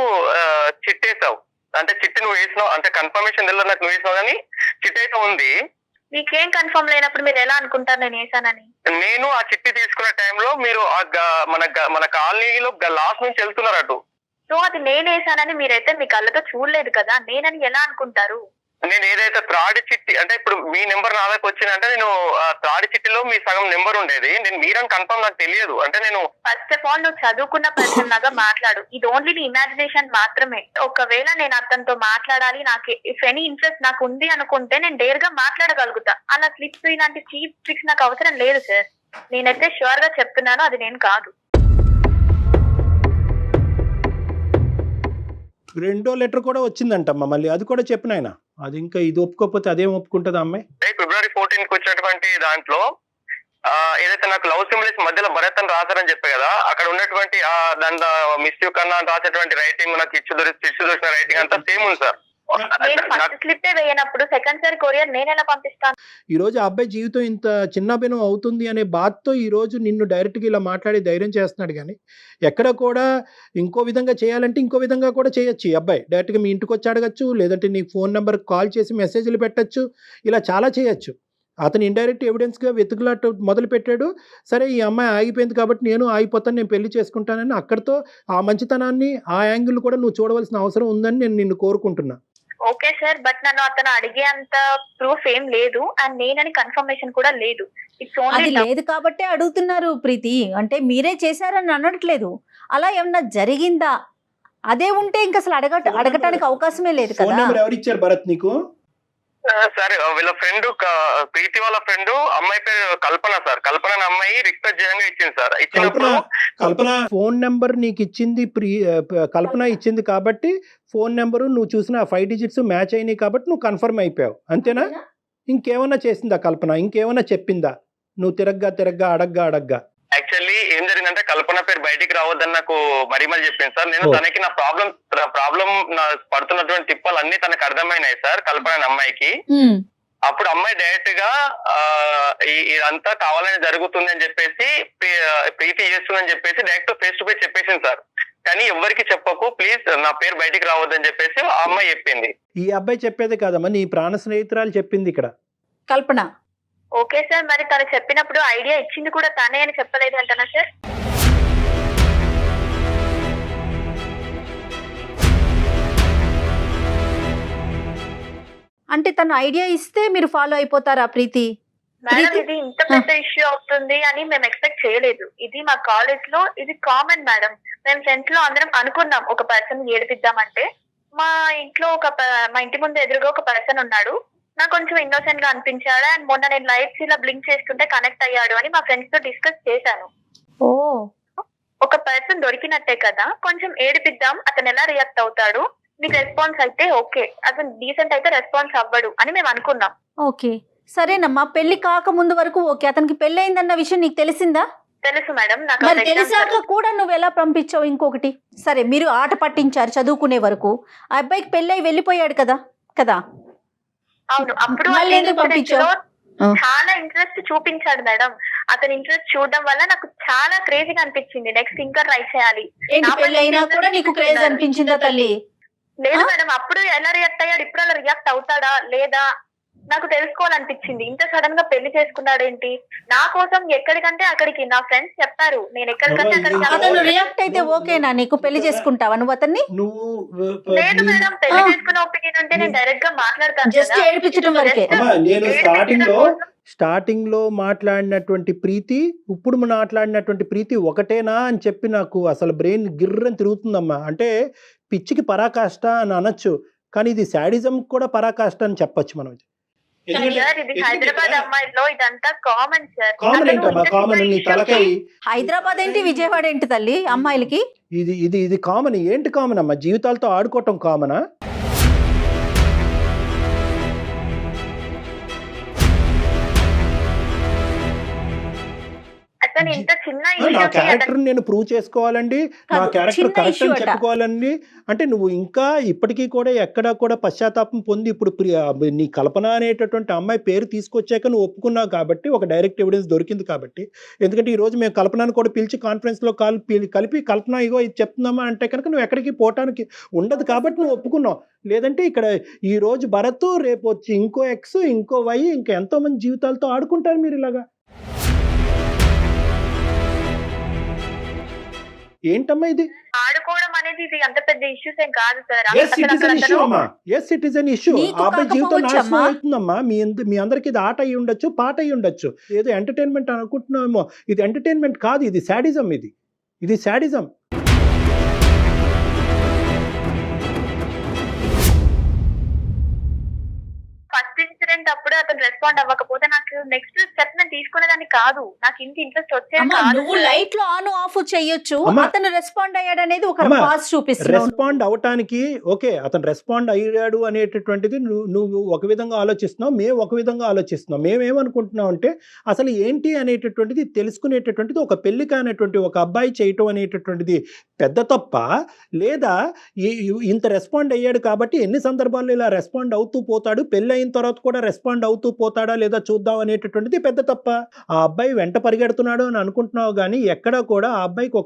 చిట్ వేసావు. అంటే చిట్టి నువ్వు వేసినావు, అంటే కన్ఫర్మేషన్ తెలియదు నాకు, నువ్వు వేసినావు కానీ చిట్ అయితే ఉంది. మీకేం కన్ఫర్మ్ లేనప్పుడు మీరు ఎలా అనుకుంటారు నేను వేసానని? నేను ఆ చిట్టి తీసుకునే టైంలో మీరు మన కాలనీలో లాస్ట్ నుంచి వెళ్తున్నారు అటు. సో అది నేను వేసానని మీరైతే మీ కళ్ళతో చూడలేదు కదా, నేనని ఎలా అనుకుంటారు? నేను ఏదైతే త్రాడి చిట్టి, అంటే ఇప్పుడు మీ నెంబర్ నా దగ్గర వచ్చిందంటే నేను త్రాడి చిట్టిలో మీ సగం నెంబర్ ఉండేది. నేను మీరని కన్ఫర్మ్ నాకు తెలియదు. అంటే నేను ఫస్ట్ ఆఫ్ ఆల్ నువ్వు చదువుకున్న పర్సన్ లాగా మాట్లాడు, ఇది ఓన్లీ నీ ఇమాజినేషన్ మాత్రమే. ఒకవేళ నేను అతనితో మాట్లాడాలి, నాకు ఇఫ్ ఎనీ ఇంట్రెస్ట్ నాకు ఉంది అనుకుంటే నేను డేర్ గా మాట్లాడగలుగుతా. అలా స్లిప్స్ ఇలాంటి చీప్ ట్రిక్స్ నాకు అవసరం లేదు సార్. నేనైతే షూర్ గా చెప్తున్నాను, అది నేను కాదు. రెండో లెటర్ కూడా వచ్చిందంటమ్మా, మళ్ళీ అది కూడా చెప్పిన ఆయన. అది ఇంకా ఇది ఒప్పుకోకపోతే అదేం ఒప్పుకుంటుంది అమ్మాయి? February 14 కి వచ్చినటువంటి దాంట్లో ఏదైతే నాకు లవ్ సింబల్స్ మధ్యలో భరత్ అని రాశారని చెప్పే కదా, అక్కడ ఉన్నటువంటి దాంట్లో మిస్ యూ కన్నా రాసేటువంటి రైటింగ్, నాకు ఇచ్చు దొరికిన రైటింగ్ అంతా సేమ్ ఉంది సార్. నేను ఫస్ట్ స్లిప్ వేయనప్పుడు సెకండ్ సార్ కొరియర్ నేను ఎలా పంపిస్తాను? ఈ రోజు ఆ అబ్బాయి జీవితం ఇంత చిన్నభిన్నం అవుతుంది అనే బాధతో ఈ రోజు నిన్ను డైరెక్ట్గా ఇలా మాట్లాడి ధైర్యం చేస్తున్నాడు. కానీ ఎక్కడ కూడా ఇంకో విధంగా చేయాలంటే ఇంకో విధంగా కూడా చేయొచ్చు. ఈ అబ్బాయి డైరెక్ట్గా మీ ఇంటికి వచ్చి అడగచ్చు, లేదంటే నీ ఫోన్ నెంబర్ కాల్ చేసి మెసేజ్లు పెట్టచ్చు, ఇలా చాలా చేయొచ్చు. అతను ఇండైరెక్ట్ ఎవిడెన్స్గా వెతుకులాట మొదలు పెట్టాడు. సరే ఈ అమ్మాయి ఆగిపోయింది కాబట్టి నేను ఆగిపోతాను, నేను పెళ్లి చేసుకుంటానని, అక్కడితో ఆ మంచితనాన్ని ఆ యాంగిల్ కూడా నువ్వు చూడవలసిన అవసరం ఉందని నేను నిన్ను కోరుకుంటున్నా. ఓకే సార్, బట్ నన్ను అతను అడిగే అంత ప్రూఫ్ ఏం లేదు, అండ్ నేనని కన్ఫర్మేషన్ కూడా లేదు. ఇట్స్ అది ఓన్లీ లేదు కాబట్టే అడుగుతున్నారు ప్రీతి, అంటే మీరే చేశారని అనట్లేదు. అలా ఏమన్నా జరిగిందా? అదే ఉంటే ఇంకా అసలు అడగటానికి అవకాశమే లేదు ఫోన్ కదా. నెంబర్ ఎవరు ఇచ్చారు భరత్ నీకు? సరే, వీళ్ళ ఫ్రెండ్ ప్రీతి వాళ్ళ ఫ్రెండ్ అమ్మాయి పేరు కల్పన సార్. కల్పన అనే అమ్మాయి రిక్వెస్ట్ చేయంగా ఇచ్చింది సార్. ఇచ్చినప్పుడు కల్పన ఫోన్ నెంబర్ నీకు ఇచ్చింది, కల్పన ఇచ్చింది కాబట్టి ఫోన్ నెంబరు నువ్వు చూసిన 5 digits మ్యాచ్ అయినాయి కాబట్టి నువ్వు కన్ఫర్మ్ అయిపోయావు, అంతేనా? ఇంకేమన్నా చేసిందా కల్పన? ఇంకేమన్నా చెప్పిందా నువ్వు తిరగ్గా అడగ్గా? యాక్చువల్లీ ఏం జరిగిందంటే కల్పన పేరు బయటికి రావద్దని నాకు మరీ చెప్పింది సార్. నేను తనకి నా ప్రాబ్లం నా పడుతున్నటువంటి తిప్పలు అన్ని తనకు అర్థమైనాయి సార్, కల్పన అనే అమ్మాయికి. అప్పుడు అమ్మాయి డైరెక్ట్ గా ఇదంతా కావాలని జరుగుతుంది అని చెప్పేసి, ప్రీతి చేస్తుందని చెప్పేసి డైరెక్ట్ ఫేస్ టు ఫేస్ చెప్పేసింది సార్. కానీ ఎవరికి చెప్పకు ప్లీజ్, నా పేరు బయటికి రావద్దని చెప్పేసి ఆ అమ్మాయి చెప్పింది. ఈ అబ్బాయి చెప్పేది కాదమ్మా, నీ ప్రాణ స్నేహితురాలు చెప్పింది ఇక్కడ. కల్పన ఓకే సార్, మరి తను చెప్పినప్పుడు ఐడియా ఇచ్చింది కూడా తనే అని చెప్పలేదు అంటనా సార్? అంటే తను ఐడియా ఇస్తే మీరు ఫాలో అయిపోతారా ప్రీతి? మేడం ఇది ఇంత పెద్ద ఇష్యూ అవుతుంది అని మేము ఎక్స్పెక్ట్ చేయలేదు. ఇది మా కాలేజ్ లో ఇది కామన్ మేడం. మేము ఫ్రెండ్స్ లో అందరం అనుకున్నాం ఒక పర్సన్ ఏడిపిద్దామంటే. మా ఇంటి ముందు ఎదురుగా ఒక పర్సన్ ఉన్నాడు, నాకు కొంచెం ఇన్నోసెంట్ గా అనిపించాడు. అండ్ మొన్న నేను లైట్స్ ఇలా బ్లింక్ చేస్తుంటే కనెక్ట్ అయ్యాడు అని మా ఫ్రెండ్స్ తో డిస్కస్ చేశాను. ఓ, ఒక పర్సన్ దొరికినట్టే కదా, కొంచెం ఏడిపిద్దాం, అతను ఎలా రియాక్ట్ అవుతాడు, మీకు రెస్పాన్స్ అయితే ఓకే, అతను డీసెంట్ అయితే రెస్పాన్స్ అవ్వడు అని మేము అనుకున్నాం. ఓకే సరేనమ్మా, పెళ్లి కాక ముందు వరకు ఓకే. అతనికి పెళ్లి అయిందన్న విషయం నీకు తెలిసిందా? తెలుసు మేడం. నాకు మరి తెలిసాక కూడా నువ్వు ఎలా పంపించావు? ఇంకొకటి, సరే మీరు ఆట పట్టించారు చదువుకునే వరకు, ఆ అబ్బాయికి పెళ్ళై వెళ్ళిపోయాడు కదా. అవును, అప్పుడు మళ్ళీ ఎందుకు పంపించావు? చాలా ఇంట్రెస్ట్ చూపించాడు మేడం. అతని ఇంట్రెస్ట్ చూడడం వల్ల నాకు చాలా క్రేజీగా అనిపించింది, నెక్స్ట్ ఇంకా ట్రై చేయాలి. పెళ్లి అయినా కూడా నీకు క్రేజ్ అనిపించిందా తల్లి? లేదు మేడం, అప్పుడు ఎలా రియాక్ట్ అయ్యాడు, ఇప్పుడు అలా రియాక్ట్ అవుతాడా లేదా నాకు తెలుసుకోవాలనిపించింది. ఇంత సడన్ గా పెళ్లి చేసుకున్నాడేంటి, నా కోసం ఎక్కడికంటే అక్కడికి నా ఫ్రెండ్స్ చెప్పారు, నేను ఎక్కడికంటే అక్కడికి అతను రియాక్ట్ అయితే ఓకేనా, నీకు పెళ్లి చేసుకుంటావా నువ్వు అతన్ని? నువ్వు లేదు మేడం, పెళ్లి చేసుకున్న ఒపీనియన్ అంటే నేను డైరెక్ట్ గా మాట్లాడతాను జస్ట్ కదా. ఏడిపించడం వరకే. అమ్మా, నేను స్టార్టింగ్ లో మాట్లాడినటువంటి ప్రీతి ఇప్పుడు మాట్లాడినటువంటి ప్రీతి ఒకటేనా అని చెప్పి నాకు అసలు బ్రెయిన్ గిర్రని తిరుగుతుందమ్మా. అంటే పిచ్చికి పరాకాష్ట అని అనొచ్చు, కానీ ఇది శాడిజం కూడా పరాకాష్ట అని చెప్పొచ్చు మనం. సార్ ఇది హైదరాబాద్ అమ్మాయిలో ఇదంతా కామన్ సార్. కామన్ ఏంటమ్మా, కామన్ నీ తలకాయ. హైదరాబాద్ ఏంటి, విజయవాడ ఏంటి తల్లి అమ్మాయిలకి? ఇది ఇది ఇది కామన్. ఏంటి కామన్ అమ్మా? జీవితాలతో ఆడుకోవటం కామనా? అసలు ఇంత చిన్న నా issue కి క్యారెక్టర్ నేను ప్రూవ్ చేసుకోవాలండి, నా కాదు, క్యారెక్టర్ చిన్న కరెక్ట్ issue అని అట. చెప్పుకోవాలండి. అంటే నువ్వు ఇంకా ఇప్పటికీ కూడా ఎక్కడా కూడా పశ్చాత్తాపం పొంది ఇప్పుడు నీ కల్పన అనేటటువంటి అమ్మాయి పేరు తీసుకొచ్చాక నువ్వు ఒప్పుకున్నావు కాబట్టి ఒక డైరెక్ట్ ఎవిడెన్స్ దొరికింది కాబట్టి. ఎందుకంటే ఈ రోజు మేము కల్పనను కూడా పిలిచి కాన్ఫరెన్స్లో కలిపి కల్పన ఇగో ఇది చెప్తున్నామా అంటే కనుక నువ్వు ఎక్కడికి పోవటానికి ఉండదు కాబట్టి నువ్వు ఒప్పుకున్నావు. లేదంటే ఇక్కడ ఈ రోజు భరత్, రేపు వచ్చి ఇంకో ఎక్స్, ఇంకో వై, ఇంకా ఎంతో మంది జీవితాలతో ఆడుకుంటారు మీరు ఇలాగా. ఏంటమ్మా ఇది? ఆడుకోవడం అనేది ఇది అంత పెద్ద ఇష్యూస్ ఏం కాదు sir. Yes, it is an issue అమ్మా. Yes, it is an issue. నీకు ఆ అబ్బాయి జీవితం కాకపోవచ్చు నాశనం అమ్మా. అవుతుందమ్మా. మీ అందరికి ఇది ఆట అయి ఉండొచ్చు, పాట అయి ఉండొచ్చు, ఏదో ఎంటర్టైన్మెంట్ అనుకుంటున్నామేమో. ఇది ఎంటర్టైన్మెంట్ కాదు, ఇది శాడిజం. ఇది శాడిజం. ఫస్ట్ ఇన్సిడెంట్ అప్పుడు అతను రెస్పాండ్ అవ్వకపోతే నాకు నెక్స్ట్ స్టెప్ నేను తీసుకునేదాన్ని కాదు. నాకు ఇంత ఇంట్రెస్ట్ వచ్చేది అమ్మా, కాదు. నువ్వు లైట్ లో ఆన్ ఆఫ్ చేయొచ్చు, అమ్మా. అతను రెస్పాండ్ అయ్యాడు అనేది ఒక అమ్మా, పాస్ చూపిస్తున్నావు. రెస్పాండ్ అవటానికి ఓకే, అతను రెస్పాండ్ అయ్యాడు అనేటటువంటిది నువ్వు ఒక విధంగా ఆలోచిస్తున్నావు, మేము ఒక విధంగా ఆలోచిస్తున్నాం. మేమేమనుకుంటున్నాం అంటే అసలు ఏంటి అనేటటువంటిది తెలుసుకునేటటువంటిది ఒక పెళ్లి కానటువంటి ఒక అబ్బాయి చేయటం అనేటటువంటిది పెద్ద తప్ప, లేదా ఇంత రెస్పాండ్ అయ్యాడు కాబట్టి ఎన్ని సందర్భాల్లో ఇలా రెస్పాండ్ అవుతూ పోతాడు, పెళ్ళి అయిన తర్వాత కూడా రెస్పాండ్ అవుతూ పోతాడా లేదా చూద్దాం అనేటటువంటిది పెద్ద తప్ప. ఆ అబ్బాయి వెంట పరిగెడుతున్నాడు అని అనుకుంటున్నావు, కానీ ఎక్కడా కూడా ఆ అబ్బాయికి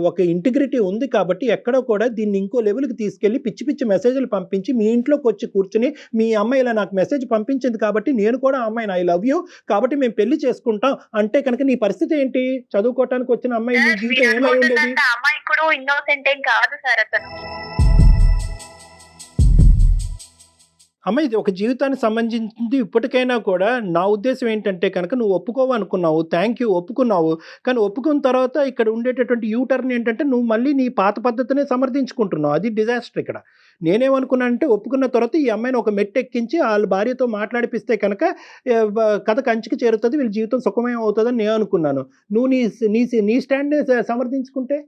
ఒక ఇంటిగ్రిటీ ఉంది కాబట్టి ఎక్కడా కూడా దీన్ని ఇంకో లెవెల్కి తీసుకెళ్లి పిచ్చి పిచ్చి మెసేజ్లు పంపించి మీ ఇంట్లోకి వచ్చి కూర్చుని మీ అమ్మాయి ఇలా నాకు మెసేజ్ పంపించింది కాబట్టి నేను కూడా ఆ అమ్మాయిని ఐ లవ్ యూ కాబట్టి మేము పెళ్లి చేసుకుంటాం అంటే కనుక నీ పరిస్థితి ఏంటి? చదువుకోవటానికి వచ్చిన అమ్మాయి నీ జీవితం ఏమై ఉండేది? అమ్మాయి కూడా ఇన్నోసెంట్ ఏం కాదు సార్ అతను. అమ్మ, ఇది ఒక జీవితానికి సంబంధించింది. ఇప్పటికైనా కూడా నా ఉద్దేశం ఏంటంటే కనుక నువ్వు ఒప్పుకోవనుకున్నావు, థ్యాంక్ యూ, ఒప్పుకున్నావు. కానీ ఒప్పుకున్న తర్వాత ఇక్కడ ఉండేటటువంటి యూటర్న్ ఏంటంటే నువ్వు మళ్ళీ నీ పాత పద్ధతినే సమర్థించుకుంటున్నావు. అది డిజాస్టర్ ఇక్కడ. నేనేమనుకున్నానంటే ఒప్పుకున్న తర్వాత ఈ అమ్మాయిని ఒక మెట్టు ఎక్కించి వాళ్ళ భార్యతో మాట్లాడిపిస్తే కనుక కథ కంచికి చేరుతుంది, వీళ్ళ జీవితం సుఖమయం అవుతుందని నేను అనుకున్నాను. నువ్వు నీ స్టాండ్ని సమర్థించుకుంటే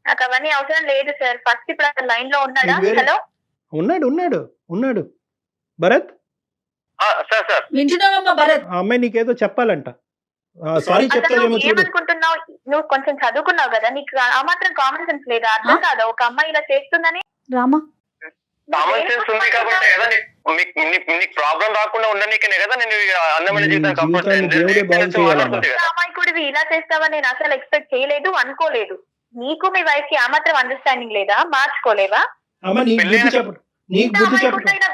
నాకు అవన్నీ అవసరం లేదు సార్. ఫస్ట్ ఇప్పుడు అతను లైన్ లో ఉన్నాడా? హలో, ఉన్నాడు భరత్. సార్ సార్ వింటున్నావమ్మా భరత్? ఆ అమ్మాయి నీకేదో చెప్పాలంట. సారీ చెప్తాదేమో చూడు. ఏమనుకుంటున్నావు? నువ్వు కొంచెం చదువుకున్నావు కదా, నీకు ఆ మాత్రం కామన్ సెన్స్ లేదా? అర్థం కాదా ఒక అమ్మాయి ఇలా చేస్తుందని? రామా, కామన్ సెన్స్ ఉంది కాబట్టి కదా నీకు ప్రాబ్లం రాకుండా ఉండనీకనే కదా నేను అందమైన జీవితం కంఫర్ట్ అమ్మాయికుడివి ఇలా చేస్తావా నేను అసలు ఎక్స్పెక్ట్ చేయలేదు, అనుకోలేదు. నీకు మీ వైఫ్ కి ఆ మాత్రం అండర్స్టాండింగ్ లేదా? మార్చుకోలేవా? అమ్మ, నీకు బుద్ధి చెప్పు.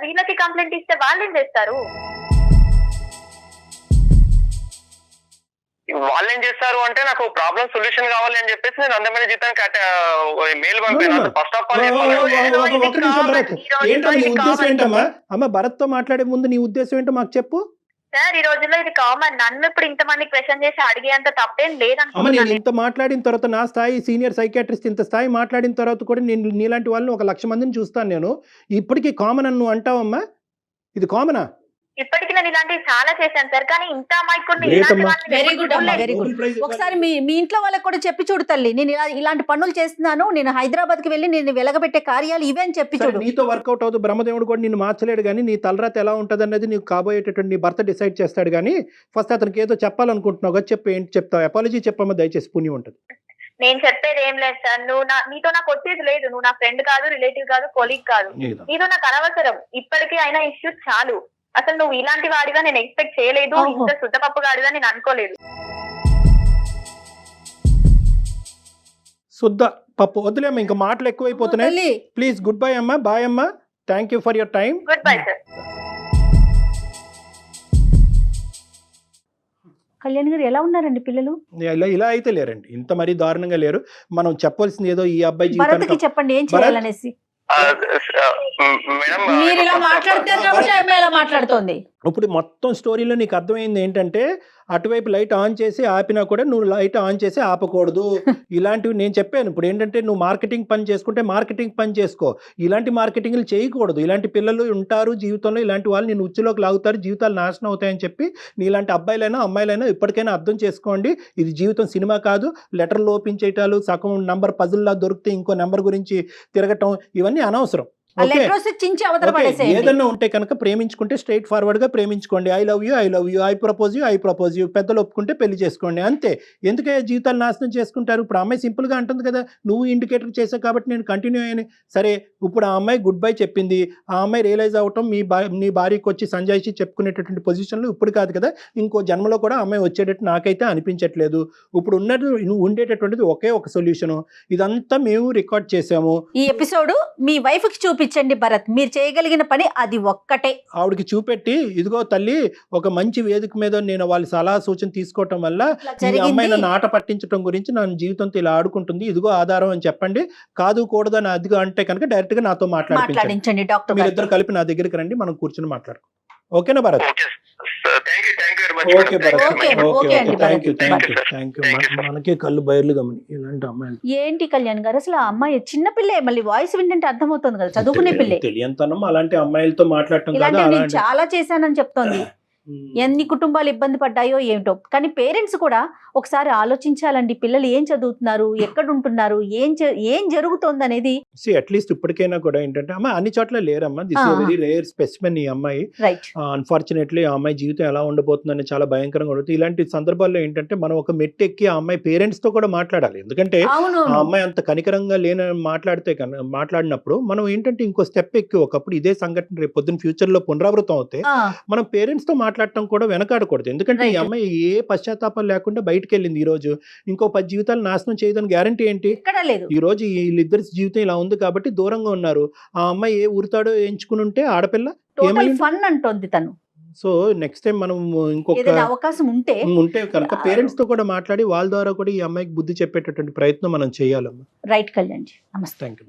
వీళ్ళకి కంప్లైంట్ ఇస్తే వాళ్ళు ఏం చేస్తారు? వాళ్ళు ఏం చేస్తారు అంటే నాకు ప్రాబ్లం సొల్యూషన్ కావాలి అని చెప్పేసి నేను అందమైన జీతానికి మెయిల్ పంపాను. ఫస్ట్ ఆఫ్ ఆల్ ఒక్క నిమిషం భరత్, ఏంటో నీ ఉద్దేశం ఏంటమ్మా? అమ్మ, భరత్ తో మాట్లాడే ముందు నీ ఉద్దేశం ఏంటో మాకు చెప్పు. సార్ ఈ రోజుల్లో ఇది కామన్. నన్ను ఇప్పుడు ఇంతమంది క్వశ్చన్ చేసి అడిగేంత తప్పేం అమ్మ, నేను లేదనుకుంటున్నాను. ఇంత మాట్లాడిన తర్వాత నా స్థాయి సీనియర్ సైకాట్రిస్ట్ ఇంత స్థాయి మాట్లాడిన తర్వాత కూడా నేను నీలాంటి వాళ్ళని 1,00,000 మందిని చూస్తాను నేను. ఇప్పటికీ కామన్ అని నువ్వు అంటావమ్మా? ఇది కామనా? ఇప్పటికి నేను ఇలాంటివి చాలా చేశాను సార్, కానీ ఇంత అమాయకుడిని Great ఇలాంటి అమ్మా. వాళ్ళని వెరీ గుడ్ అమ్మా, చూడలేదు. Very good. ఒకసారి మీ ఇంట్లో వాళ్ళకి కూడా చెప్పి చూడు తల్లి, నేను ఇలాంటి పనులు చేస్తున్నాను, నేను హైదరాబాద్ కి వెళ్ళి నేను వెలగబెట్టే కార్యాలు ఇవే అని చెప్పి సరే, చూడు. నీతో వర్కౌట్ అవుతుంది. బ్రహ్మదేవుడు కూడా నిన్ను మార్చలేడు, కానీ నీ తలరాత ఎలా ఉంటుంది అన్నది నీకు కాబోయేటటువంటి నీ భర్త డిసైడ్ చేస్తాడు. కానీ ఫస్ట్ అతనికి ఏదో చెప్పాలనుకుంటున్నావు కదా, చెప్పు. ఏంటి చెప్తావు? అపాలజీ చెప్పమ్మా దయచేసి, పుణ్యం ఉంటుంది. నేను చెప్పేది ఏం లేదు సార్. నీతో నాకు వచ్చేది లేదు. నువ్వు నా ఫ్రెండ్ కాదు, రిలేటివ్ కాదు, కొలీగ్ కాదు. నీతో నాకు అనవసరం. ఇప్పటికీ అయినా ఇష్యూస్ చాలు. అసలు నువ్వు ఇలాంటి వాడిగా నేను ఎక్స్పెక్ట్ చేయలేదు. ఇంత శుద్ధపప్పు గాడిగా నేను అనుకోలేదు. శుద్ధ పప్పు వదిలేమ్మా, ఇంకా మాటలు ఎక్కువైపోతున్నాయి. ప్లీజ్ గుడ్ బై అమ్మా, బాయ్ అమ్మా, thank you for your time. Good bye sir. Kalyan గారు ఎలా ఉన్నారండి పిల్లలు? ఇలా అయితే లేరండి, ఇంత మరీ దారుణంగా లేరు. మనం చెప్పాల్సింది ఏదో ఈ అబ్బాయి భరత్కి జీవితానికి చెప్పండి ఏం చేయాలనేసి. మేడం మీరు ఇలా మాట్లాడుతారు కాబట్టి ఆమె ఇలా మాట్లాడుతోంది. ఇప్పుడు మొత్తం స్టోరీలో నీకు అర్థమైంది ఏంటంటే, అటువైపు లైట్ ఆన్ చేసి ఆపినా కూడా నువ్వు లైట్ ఆన్ చేసి ఆపకూడదు. ఇలాంటివి నేను చెప్పాను. ఇప్పుడు ఏంటంటే నువ్వు మార్కెటింగ్ పని చేసుకుంటే మార్కెటింగ్ పని చేసుకో, ఇలాంటి మార్కెటింగ్లు చేయకూడదు. ఇలాంటి పిల్లలు ఉంటారు జీవితంలో, ఇలాంటి వాళ్ళు నేను ఉచ్చులోకి లాగుతారు, జీవితాలు నాశనం అవుతాయని చెప్పి నీలాంటి అబ్బాయిలైనా అమ్మాయిలైనా ఇప్పటికైనా అర్థం చేసుకోండి. ఇది జీవితం సినిమా కాదు. లెటర్లు ఓపెన్ చేయటాలు, సగం నంబర్ పజిల్లా దొరికితే ఇంకో నెంబర్ గురించి తిరగటం, ఇవన్నీ అనవసరం. ఏదన్నా ఉంటే కనుక ప్రేమించుకుంటే స్ట్రైట్ ఫార్వర్డ్ గా ప్రేమించుకోండి. I love you, I propose you, పెద్దలు ఒప్పుకుంటే పెళ్లి చేసుకోండి, అంతే. ఎందుకే జీవితాలు నాశనం చేసుకుంటారు? ఇప్పుడు అమ్మాయి సింపుల్ గా అంటుంది కదా, నువ్వు ఇండికేటర్ చేసావు కాబట్టి నేను కంటిన్యూ అయ్యాను. సరే, ఇప్పుడు ఆ అమ్మాయి గుడ్ బై చెప్పింది, ఆ అమ్మాయి రియలైజ్ అవటం నీ భార్యకి వచ్చి సంజాయిషి చెప్పుకునేటటువంటి పొజిషన్లో ఇప్పుడు కాదు కదా, ఇంకో జన్మలో కూడా అమ్మాయి వచ్చేటట్టు నాకైతే అనిపించట్లేదు. ఇప్పుడు ఉన్నది నువ్వు ఉండేటటువంటిది ఒకే ఒక సొల్యూషను. ఇదంతా మేము రికార్డ్ చేసాము. ఈ ఎపిసోడ్ మీ వైఫ్ కి చూపించండి భరత్, మీరు చేయగలిగిన పని అది ఒక్కటే. ఆవిడకి చూపెట్టి, ఇదిగో తల్లి, ఒక మంచి వేదిక మీద నేను వాళ్ళ సలహా సూచన తీసుకోవటం వల్ల ఈ అమ్మాయి నన్ను ఆట పట్టించడం గురించి నన్ను జీవితంతో ఇలా ఆడుకుంటుంది, ఇదిగో ఆధారం అని చెప్పండి. కాదు కూడదు అని అదిగో అంటే కనుక డైరెక్ట్ గా నాతో మాట్లాడించండి. డాక్టర్ మీరిద్దరు కలిపి నా దగ్గరికి రండి, మనం కూర్చొని మాట్లాడుకో. ఓకేనా Bharat? Okay Bharat, okay, thank you. మనకే కళ్ళు బయర్లు గమని ఇలాంటి అమ్మాయిలు ఏంటి కళ్యాణ్ గారు, అసలు ఆ అమ్మాయి చిన్నపిల్లే, మళ్ళీ వాయిస్ వింటే అర్థమవుతుంది కదా, చదువుకునే పిల్లే. తెలియంతనం అలాంటి అమ్మాయిలతో మాట్లాడటం ఇలాంటివి నేను చాలా చేశానని చెప్తోంది. ఎన్ని కుటుంబాలు ఇబ్బంది పడ్డాయో ఏమిటో. కానీ పేరెంట్స్ కూడా ఒకసారి ఆలోచించాలండి, పిల్లలు ఏం చదువుతున్నారు, ఎక్కడ ఉంటున్నారు, ఏం జరుగుతోంది అనేది. అట్లీస్ట్ ఇప్పటికైనా కూడా ఏంటంటే అమ్మాయి అన్ని చోట్ల లేరమ్మా, this is very rare specimen ఈ అమ్మాయి. అన్ఫార్చునేట్లీ ఆ అమ్మాయి జీవితం ఎలా ఉండబోతుందని చాలా భయంకరంగా ఉంటుంది. ఇలాంటి సందర్భాల్లో ఏంటంటే మనం ఒక మెట్టు ఎక్కి ఆ అమ్మాయి పేరెంట్స్ తో కూడా మాట్లాడాలి. ఎందుకంటే ఆ అమ్మాయి అంత కనికరంగా మాట్లాడినప్పుడు మనం ఏంటంటే ఇంకో స్టెప్ ఎక్కి, ఒకప్పుడు ఇదే సంఘటన రేపు పొద్దున్న ఫ్యూచర్ లో పునరావృతం అవుతే మనం పేరెంట్స్ తో మాట్లాడటం కూడా వెనకాడకూడదు. ఎందుకంటే ఈ అమ్మాయి ఏ పశ్చాత్తాపం లేకుండా బయటకు వెళ్ళింది. ఈ రోజు ఇంకో 10 జీవితాలు నాశనం చేయదని గ్యారంటీ ఏంటి? ఈ రోజు వీళ్ళిద్దరి జీవితం ఇలా ఉంది కాబట్టి దూరంగా ఉన్నారు. ఆ అమ్మాయి ఏ ఊరుతాడో ఎంచుకుని ఉంటే ఆడపిల్ల ఫన్ అంటోంది తను. సో నెక్స్ట్ టైం మనం ఇంకొక అవకాశం ఉంటే కనుక పేరెంట్స్ తో కూడా మాట్లాడి వాళ్ళ ద్వారా కూడా ఈ అమ్మాయికి బుద్ధి చెప్పేటటువంటి ప్రయత్నం మనం చేయాలమ్మా. రైట్ కళ్యాణ్, నమస్తే. Thank you.